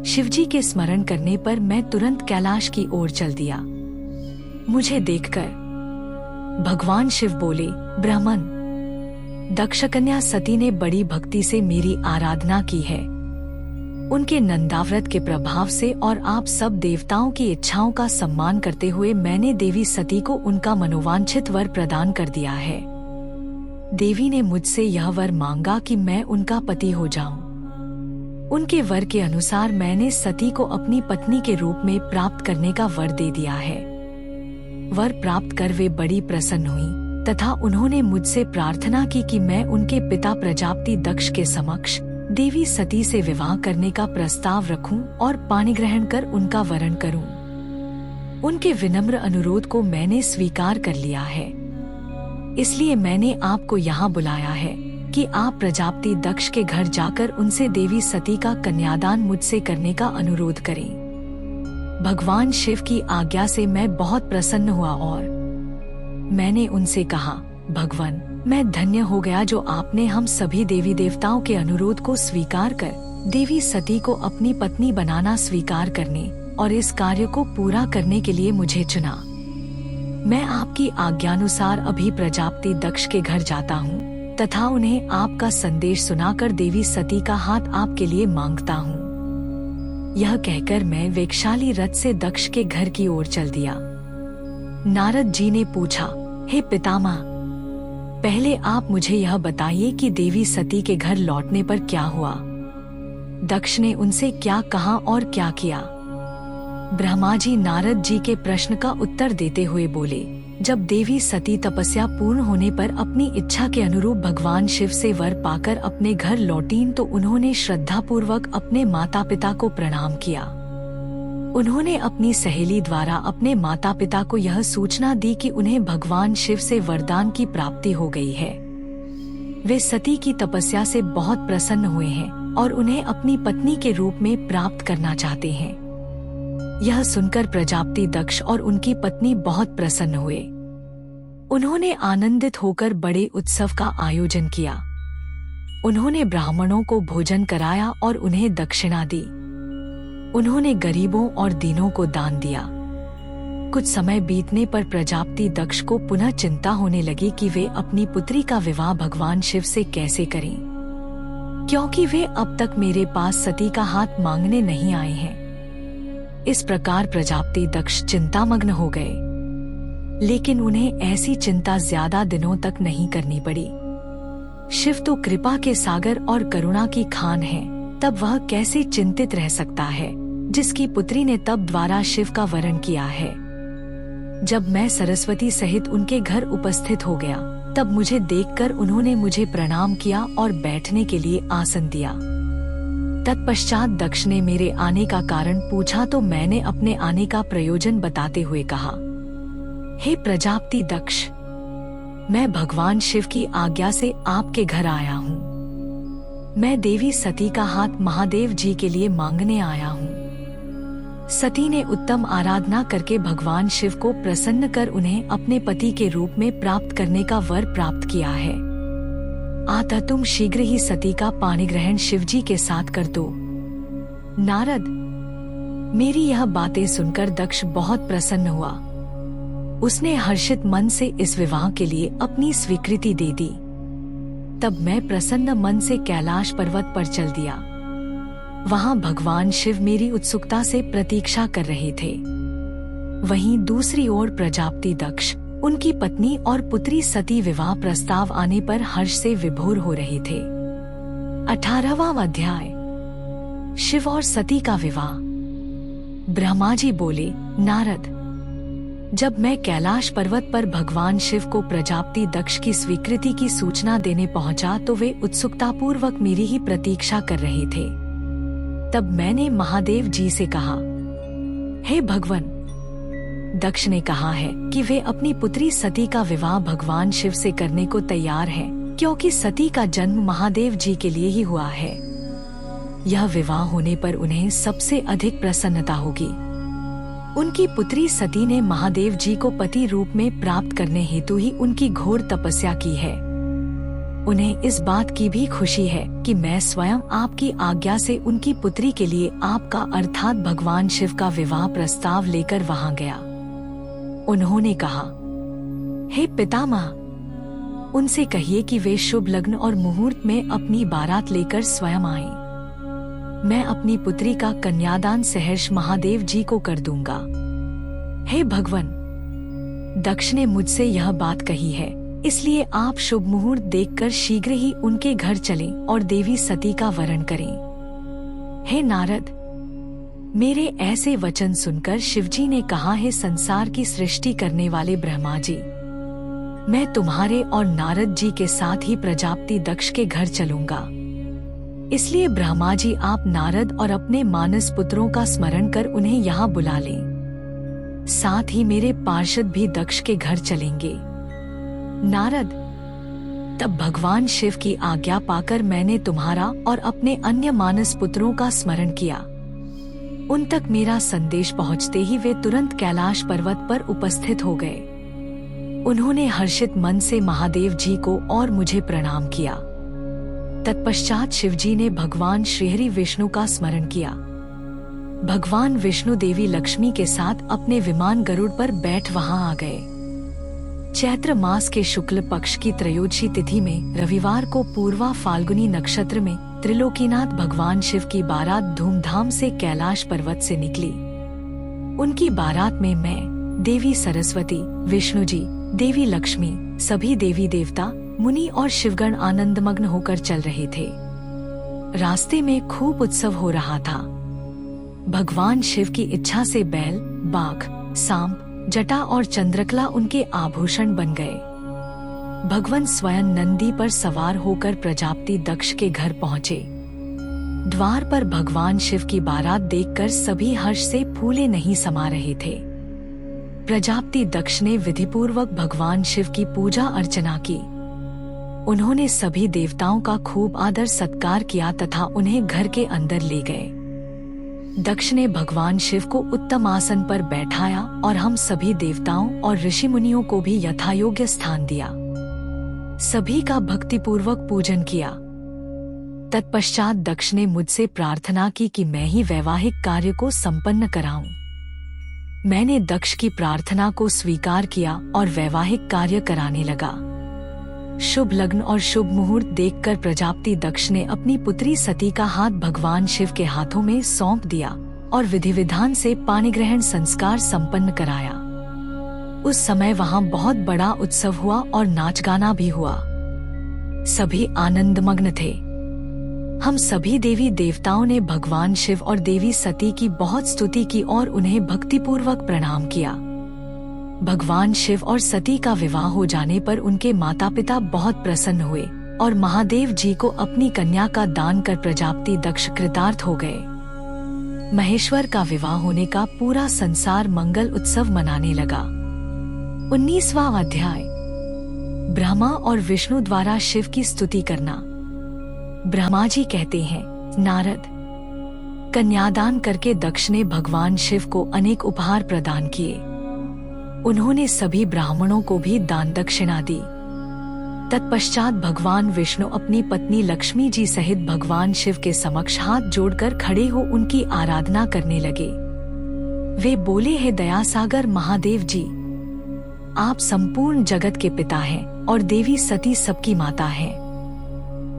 शिवजी के स्मरण करने पर मैं तुरंत कैलाश की ओर चल दिया। मुझे देखकर भगवान शिव बोले, ब्राह्मण, दक्षकन्या सती ने बड़ी भक्ति से मेरी आराधना की है। उनके नंदाव्रत के प्रभाव से और आप सब देवताओं की इच्छाओं का सम्मान करते हुए मैंने देवी सती को उनका मनोवांछित वर प्रदान कर दिया है। देवी ने मुझसे यह वर मांगा कि मैं उनका पति हो जाऊं। उनके वर के अनुसार मैंने सती को अपनी पत्नी के रूप में प्राप्त करने का वर दे दिया है। वर प्राप्त कर वे बड़ी प्रसन्न हुई तथा उन्होंने मुझसे प्रार्थना की कि मैं उनके पिता प्रजापति दक्ष के समक्ष देवी सती से विवाह करने का प्रस्ताव रखूं और पाणी ग्रहण कर उनका वरण करूं। उनके विनम्र अनुरोध को मैंने स्वीकार कर लिया है। इसलिए मैंने आपको यहाँ बुलाया है कि आप प्रजापति दक्ष के घर जाकर उनसे देवी सती का कन्यादान मुझसे करने का अनुरोध करें। भगवान शिव की आज्ञा से मैं बहुत प्रसन्न हुआ और मैंने उनसे कहा, भगवान, मैं धन्य हो गया जो आपने हम सभी देवी देवताओं के अनुरोध को स्वीकार कर देवी सती को अपनी पत्नी बनाना स्वीकार करने और इस कार्य को पूरा करने के लिए मुझे चुना। मैं आपकी आज्ञानुसार अभी प्रजापति दक्ष के घर जाता हूँ तथा उन्हें आपका संदेश सुनाकर देवी सती का हाथ आपके लिए मांगता हूँ। यह कहकर मैं वेगशाली रथ से दक्ष के घर की ओर चल दिया। नारद जी ने पूछा, हे पितामह, पहले आप मुझे यह बताइए कि देवी सती के घर लौटने पर क्या हुआ? दक्ष ने उनसे क्या कहा और क्या किया? ब्रह्मा जी नारद जी के प्रश्न का उत्तर देते हुए बोले, जब देवी सती तपस्या पूर्ण होने पर अपनी इच्छा के अनुरूप भगवान शिव से वर पाकर अपने घर लौटीं तो उन्होंने श्रद्धापूर्वक अपने माता पिता को प्रणाम किया। उन्होंने अपनी सहेली द्वारा अपने माता पिता को यह सूचना दी कि उन्हें भगवान शिव से वरदान की प्राप्ति हो गई है। वे सती की तपस्या से बहुत प्रसन्न हुए हैं और उन्हें अपनी पत्नी के रूप में प्राप्त करना चाहते हैं। यह सुनकर प्रजापति दक्ष और उनकी पत्नी बहुत प्रसन्न हुए। उन्होंने आनंदित होकर बड़े उत्सव का आयोजन किया। उन्होंने ब्राह्मणों को भोजन कराया और उन्हें दक्षिणा दी। उन्होंने गरीबों और दीनों को दान दिया। कुछ समय बीतने पर प्रजापति दक्ष को पुनः चिंता होने लगी कि वे अपनी पुत्री का विवाह भगवान शिव से कैसे करें, क्योंकि वे अब तक मेरे पास सती का हाथ मांगने नहीं आए हैं। इस प्रकार प्रजापति दक्ष चिंतामग्न हो गए, लेकिन उन्हें ऐसी चिंता ज्यादा दिनों तक नहीं करनी पड़ी। शिव तो कृपा के सागर और करुणा की खान है, तब वह कैसे चिंतित रह सकता है जिसकी पुत्री ने तप द्वारा शिव का वरण किया है। जब मैं सरस्वती सहित उनके घर उपस्थित हो गया, तब मुझे देखकर उन्होंने मुझे प्रणाम किया और बैठने के लिए आसन दिया। तत्पश्चात दक्ष ने मेरे आने का कारण पूछा तो मैंने अपने आने का प्रयोजन बताते हुए कहा, हे प्रजापति दक्ष, मैं भगवान शिव की आज्ञा से आपके घर आया हूँ। मैं देवी सती का हाथ महादेव जी के लिए मांगने आया हूँ। सती ने उत्तम आराधना करके भगवान शिव को प्रसन्न कर उन्हें अपने पति के रूप में प्राप्त करने का वर प्राप्त किया है। अतः तुम शीघ्र ही सती का पाणिग्रहण शिव जी के साथ कर दो। नारद, मेरी यह बातें सुनकर दक्ष बहुत प्रसन्न हुआ। उसने हर्षित मन से इस विवाह के लिए अपनी स्वीकृति दे दी। तब मैं प्रसन्न मन से कैलाश पर्वत पर चल दिया। वहां भगवान शिव मेरी उत्सुकता से प्रतीक्षा कर रहे थे। वहीं दूसरी ओर प्रजापति दक्ष, उनकी पत्नी और पुत्री सती विवाह प्रस्ताव आने पर हर्ष से विभोर हो रहे थे। 18वां अध्याय, शिव और सती का विवाह। ब्रह्मा जी बोले, नारद, जब मैं कैलाश पर्वत पर भगवान शिव को प्रजापति दक्ष की स्वीकृति की सूचना देने पहुंचा तो वे उत्सुकतापूर्वक मेरी ही प्रतीक्षा कर रहे थे। तब मैंने महादेव जी से कहा, हे भगवान, दक्ष ने कहा है कि वे अपनी पुत्री सती का विवाह भगवान शिव से करने को तैयार हैं, क्योंकि सती का जन्म महादेव जी के लिए ही हुआ है। यह विवाह होने पर उन्हें सबसे अधिक प्रसन्नता होगी। उनकी पुत्री सती ने महादेव जी को पति रूप में प्राप्त करने हेतु ही उनकी घोर तपस्या की है। उन्हें इस बात की भी खुशी है कि मैं स्वयं आपकी आज्ञा से उनकी पुत्री के लिए आपका अर्थात भगवान शिव का विवाह प्रस्ताव लेकर वहां गया। उन्होंने कहा, हे पितामह, उनसे कहिए कि वे शुभ लग्न और मुहूर्त में अपनी बारात लेकर स्वयं आएं। मैं अपनी पुत्री का कन्यादान सहर्ष महादेव जी को कर दूंगा। हे भगवान, दक्ष ने मुझसे यह बात कही है, इसलिए आप शुभ मुहूर्त देखकर शीघ्र ही उनके घर चलें और देवी सती का वरण करें। हे नारद, मेरे ऐसे वचन सुनकर शिवजी ने कहा, हे संसार की सृष्टि करने वाले ब्रह्मा जी, मैं तुम्हारे और नारद जी के साथ ही प्रजापति दक्ष के घर चलूंगा। इसलिए ब्रह्मा जी आप नारद और अपने मानस पुत्रों का स्मरण कर उन्हें यहाँ बुला लें। साथ ही मेरे पार्षद भी दक्ष के घर चलेंगे। नारद, तब भगवान शिव की आज्ञा पाकर मैंने तुम्हारा और अपने अन्य मानस पुत्रों का स्मरण किया। उन तक मेरा संदेश पहुंचते ही वे तुरंत कैलाश पर्वत पर उपस्थित हो गए। उन्होंने हर्षित मन से महादेव जी को और मुझे प्रणाम किया। तत्पश्चात शिवजी ने भगवान श्रीहरि विष्णु का स्मरण किया। भगवान विष्णु देवी लक्ष्मी के साथ अपने विमान गरुड़ पर बैठ वहां आ गए। चैत्र मास के शुक्ल पक्ष की त्रयोदशी तिथि में रविवार को पूर्वा फाल्गुनी नक्षत्र में त्रिलोकीनाथ भगवान शिव की बारात धूमधाम से कैलाश पर्वत से निकली। उनकी बारात में मैं, देवी सरस्वती, विष्णु जी, देवी लक्ष्मी, सभी देवी देवता, मुनि और शिवगण आनंदमग्न होकर चल रहे थे। रास्ते में खूब उत्सव हो रहा था। भगवान शिव की इच्छा से बैल, बाघ, सांप, जटा और चंद्रकला उनके आभूषण बन गए। भगवान स्वयं नंदी पर सवार होकर प्रजापति दक्ष के घर पहुँचे। द्वार पर भगवान शिव की बारात देखकर सभी हर्ष से फूले नहीं समा रहे थे। प्रजापति दक्ष ने विधिपूर्वक भगवान शिव की पूजा अर्चना की। उन्होंने सभी देवताओं का खूब आदर सत्कार किया तथा उन्हें घर के अंदर ले गए। दक्ष ने भगवान शिव को उत्तम आसन पर बैठाया और हम सभी देवताओं और ऋषि मुनियों को भी यथायोग्य स्थान दिया। सभी का भक्तिपूर्वक पूजन किया। तत्पश्चात दक्ष ने मुझसे प्रार्थना की कि मैं ही वैवाहिक कार्य को संपन्न कराऊं। मैंने दक्ष की प्रार्थना को स्वीकार किया और वैवाहिक कार्य कराने लगा। शुभ लग्न और शुभ मुहूर्त देखकर प्रजापति दक्ष ने अपनी पुत्री सती का हाथ भगवान शिव के हाथों में सौंप दिया और विधि विधान से पाणिग्रहण संस्कार संपन्न कराया। उस समय वहां बहुत बड़ा उत्सव हुआ और नाच गाना भी हुआ। सभी आनंदमग्न थे। हम सभी देवी देवताओं ने भगवान शिव और देवी सती की बहुत स्तुति की और उन्हें भक्तिपूर्वक प्रणाम किया। भगवान शिव और सती का विवाह हो जाने पर उनके माता पिता बहुत प्रसन्न हुए और महादेव जी को अपनी कन्या का दान कर प्रजापति दक्ष कृतार्थ हो गए। महेश्वर का विवाह होने का पूरा संसार मंगल उत्सव मनाने लगा। 19वां अध्याय, ब्रह्मा और विष्णु द्वारा शिव की स्तुति करना। ब्रह्मा जी कहते हैं, नारद, कन्यादान करके दक्ष ने भगवान शिव को अनेक उपहार प्रदान किए। उन्होंने सभी ब्राह्मणों को भी दान दक्षिणा दी। तत्पश्चात भगवान विष्णु अपनी पत्नी लक्ष्मी जी सहित भगवान शिव के समक्ष हाथ जोड़कर खड़े हो उनकी आराधना करने लगे। वे बोले, हे दयासागर महादेव जी, आप संपूर्ण जगत के पिता हैं और देवी सती सबकी माता हैं।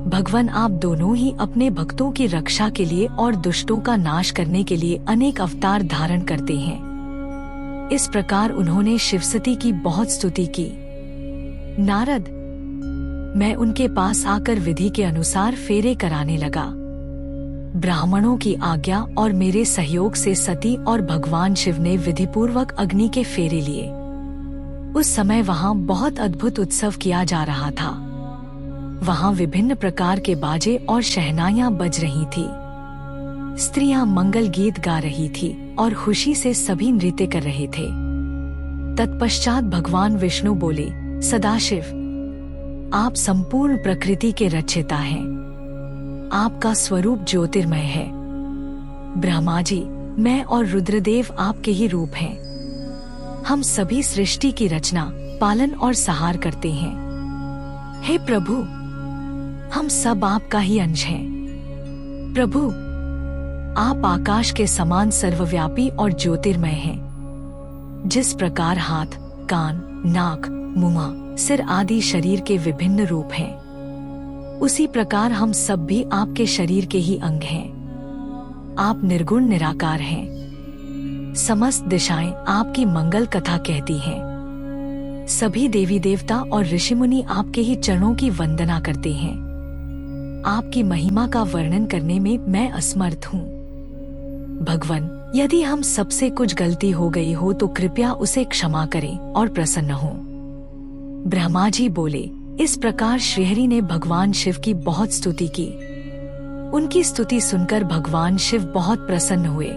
भगवान, आप दोनों ही अपने भक्तों की रक्षा के लिए और दुष्टों का नाश करने के लिए अनेक अवतार धारण करते हैं। इस प्रकार उन्होंने शिवसती की बहुत स्तुति की। नारद, मैं उनके पास आकर विधि के अनुसार फेरे कराने लगा। ब्राह्मणों की आज्ञा और मेरे सहयोग से सती और भगवान शिव ने विधिपूर्वक अग्नि के फेरे लिए। उस समय वहां बहुत अद्भुत उत्सव किया जा रहा था। वहां विभिन्न प्रकार के बाजे और शहनाइयां बज रही थी। स्त्रियां मंगल गीत गा रही थी और खुशी से सभी नृत्य कर रहे थे। तत्पश्चात भगवान विष्णु बोले, सदाशिव, आप संपूर्ण प्रकृति के रचयिता हैं। आपका स्वरूप ज्योतिर्मय है। ब्रह्मा जी, मैं और रुद्रदेव आपके ही रूप हैं। हम सभी सृष्टि की रचना, पालन और सहार करते हैं। हे प्रभु, हम सब आपका ही अंश हैं। प्रभु, आप आकाश के समान सर्वव्यापी और ज्योतिर्मय हैं। जिस प्रकार हाथ, कान, नाक, मुंह, सिर आदि शरीर के विभिन्न रूप हैं, उसी प्रकार हम सब भी आपके शरीर के ही अंग हैं। आप निर्गुण निराकार हैं। समस्त दिशाएं आपकी मंगल कथा कहती हैं। सभी देवी देवता और ऋषि मुनि आपके ही चरणों की वंदना करते हैं। आपकी महिमा का वर्णन करने में मैं असमर्थ हूँ। भगवान, यदि हम सबसे कुछ गलती हो गई हो तो कृपया उसे क्षमा करें और प्रसन्न हो। ब्रह्मा जी बोले, इस प्रकार श्रीहरि ने भगवान शिव की बहुत स्तुति की। उनकी स्तुति सुनकर भगवान शिव बहुत प्रसन्न हुए।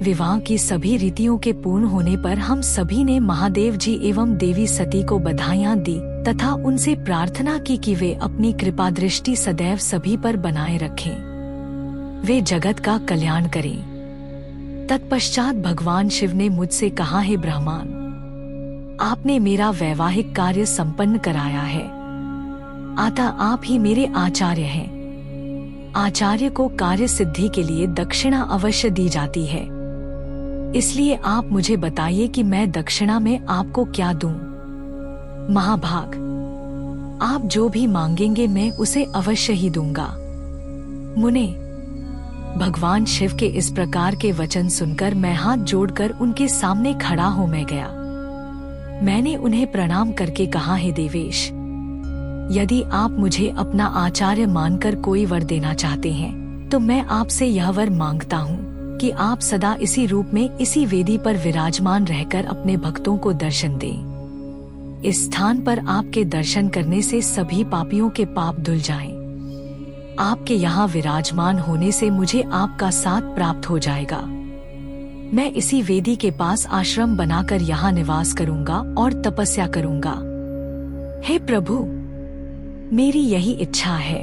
विवाह की सभी रीतियों के पूर्ण होने पर हम सभी ने महादेव जी एवं देवी सती को बधाइयाँ दी तथा उनसे प्रार्थना की कि वे अपनी कृपा दृष्टि सदैव सभी पर बनाए रखें, वे जगत का कल्याण करें। तत्पश्चात भगवान शिव ने मुझसे कहा, हे ब्रह्मान, आपने मेरा वैवाहिक कार्य संपन्न कराया है, अतः आप ही मेरे आचार्य हैं। आचार्य को कार्य सिद्धि के लिए दक्षिणा अवश्य दी जाती है, इसलिए आप मुझे बताइए कि मैं दक्षिणा में आपको क्या दूं। महाभाग, आप जो भी मांगेंगे मैं उसे अवश्य ही दूंगा। मुने, भगवान शिव के इस प्रकार के वचन सुनकर मैं हाथ जोड़कर उनके सामने खड़ा हो मैं गया। मैंने उन्हें प्रणाम करके कहा, हे देवेश, यदि आप मुझे अपना आचार्य मानकर कोई वर देना चाहते हैं तो मैं आपसे यह वर मांगता हूँ कि आप सदा इसी रूप में इसी वेदी पर विराजमान रहकर अपने भक्तों को दर्शन दें। इस स्थान पर आपके दर्शन करने से सभी पापियों के पाप धुल जाएं। आपके यहाँ विराजमान होने से मुझे आपका साथ प्राप्त हो जाएगा। मैं इसी वेदी के पास आश्रम बनाकर यहाँ निवास करूँगा और तपस्या करूँगा। हे प्रभु, मेरी यही इच्छा है।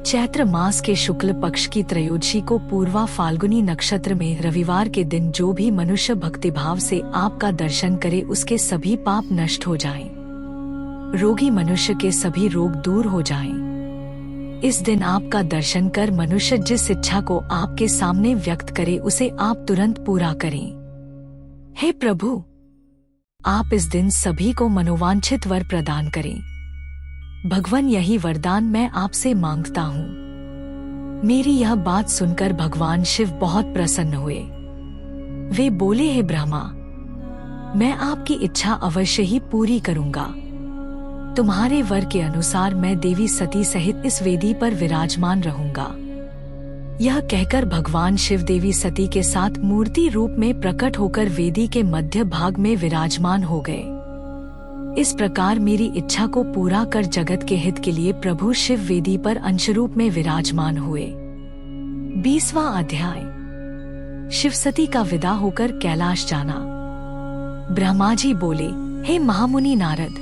चैत्र मास के शुक्ल पक्ष की त्रयोदशी को पूर्वा फाल्गुनी नक्षत्र में रविवार के दिन जो भी मनुष्य भक्तिभाव से आपका दर्शन करे उसके सभी पाप नष्ट हो जाएं, रोगी मनुष्य के सभी रोग दूर हो जाएं। इस दिन आपका दर्शन कर मनुष्य जिस इच्छा को आपके सामने व्यक्त करे उसे आप तुरंत पूरा करें। हे प्रभु, आप इस दिन सभी को मनोवांछित वर प्रदान करें। भगवान, यही वरदान मैं आपसे मांगता हूँ। मेरी यह बात सुनकर भगवान शिव बहुत प्रसन्न हुए। वे बोले, हे ब्रह्मा, मैं आपकी इच्छा अवश्य ही पूरी करूँगा। तुम्हारे वर के अनुसार मैं देवी सती सहित इस वेदी पर विराजमान रहूँगा। यह कहकर भगवान शिव देवी सती के साथ मूर्ति रूप में प्रकट होकर वेदी के मध्य भाग में विराजमान हो गए। इस प्रकार मेरी इच्छा को पूरा कर जगत के हित के लिए प्रभु शिव वेदी पर अंशरूप में विराजमान हुए। 20वां अध्याय। शिव सती का विदा होकर कैलाश जाना। ब्रह्मा जी बोले, हे महामुनि नारद,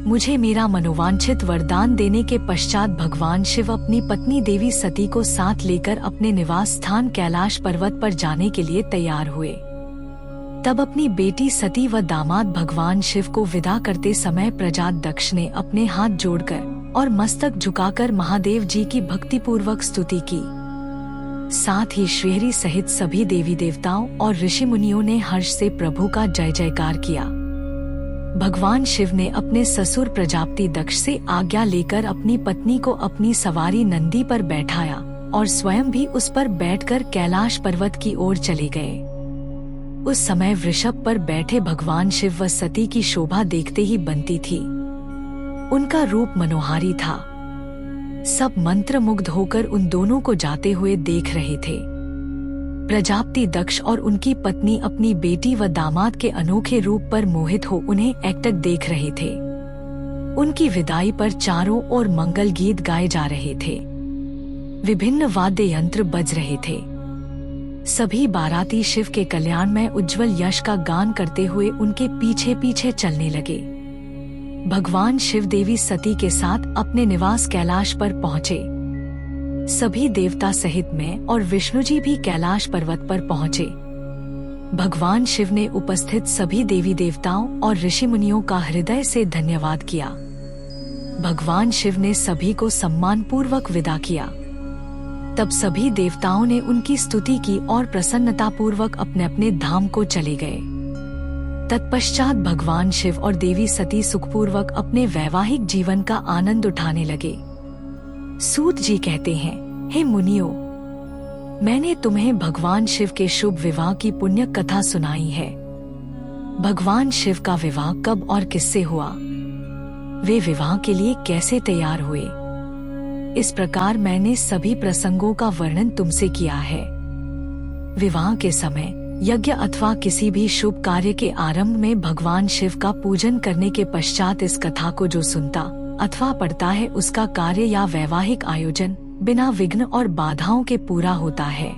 मुझे मेरा मनोवांछित वरदान देने के पश्चात भगवान शिव अपनी पत्नी देवी सती को साथ लेकर अपने निवास स्थान कैलाश पर्वत पर जाने के लिए तैयार हुए। तब अपनी बेटी सती व दामाद भगवान शिव को विदा करते समय प्रजात दक्ष ने अपने हाथ जोड़कर और मस्तक झुकाकर महादेव जी की भक्तिपूर्वक स्तुति की। साथ ही श्रीहरि सहित सभी देवी देवताओं और ऋषि मुनियों ने हर्ष से प्रभु का जय जयकार किया। भगवान शिव ने अपने ससुर प्रजापति दक्ष से आज्ञा लेकर अपनी पत्नी को अपनी सवारी नंदी पर बैठाया और स्वयं भी उस पर बैठकर कैलाश पर्वत की ओर चले गए। उस समय वृषभ पर बैठे भगवान शिव व सती की शोभा देखते ही बनती थी। उनका रूप मनोहारी था। सब मंत्रमुग्ध होकर उन दोनों को जाते हुए देख रहे थे। प्रजापति दक्ष और उनकी पत्नी अपनी बेटी व दामाद के अनोखे रूप पर मोहित हो उन्हें एकटक देख रहे थे। उनकी विदाई पर चारों ओर मंगल गीत गाए जा रहे थे। विभिन्न वाद्य यंत्र बज रहे थे। सभी बाराती शिव के कल्याण में उज्जवल यश का गान करते हुए उनके पीछे पीछे चलने लगे। भगवान शिव देवी सती के साथ अपने निवास कैलाश पर पहुँचे। सभी देवता सहित मैं और विष्णु जी भी कैलाश पर्वत पर पहुँचे। भगवान शिव ने उपस्थित सभी देवी देवताओं और ऋषि मुनियों का हृदय से धन्यवाद किया। भगवान शिव ने सभी को सम्मान पूर्वक विदा किया। तब सभी देवताओं ने उनकी स्तुति की और प्रसन्नता पूर्वक अपने अपने धाम को चले गए। तत्पश्चात भगवान शिव और देवी सती सुखपूर्वक अपने वैवाहिक जीवन का आनंद उठाने लगे। सूत जी कहते हैं, हे मुनियों, मैंने तुम्हें भगवान शिव के शुभ विवाह की पुण्य कथा सुनाई है। भगवान शिव का विवाह कब और किससे हुआ, वे विवाह के लिए कैसे तैयार हुए, इस प्रकार मैंने सभी प्रसंगों का वर्णन तुमसे किया है। विवाह के समय यज्ञ अथवा किसी भी शुभ कार्य के आरंभ में भगवान शिव का पूजन करने के पश्चात इस कथा को जो सुनता अथवा पढ़ता है उसका कार्य या वैवाहिक आयोजन बिना विघ्न और बाधाओं के पूरा होता है।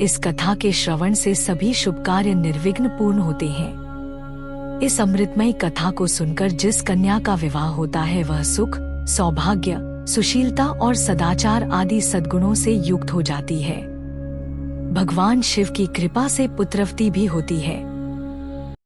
इस कथा के श्रवण से सभी शुभ कार्य निर्विघ्न पूर्ण होते हैं। इस अमृतमयी कथा को सुनकर जिस कन्या का विवाह होता है वह सुख, सौभाग्य, सुशीलता और सदाचार आदि सद्गुणों से युक्त हो जाती है। भगवान शिव की कृपा से पुत्रवती भी होती है।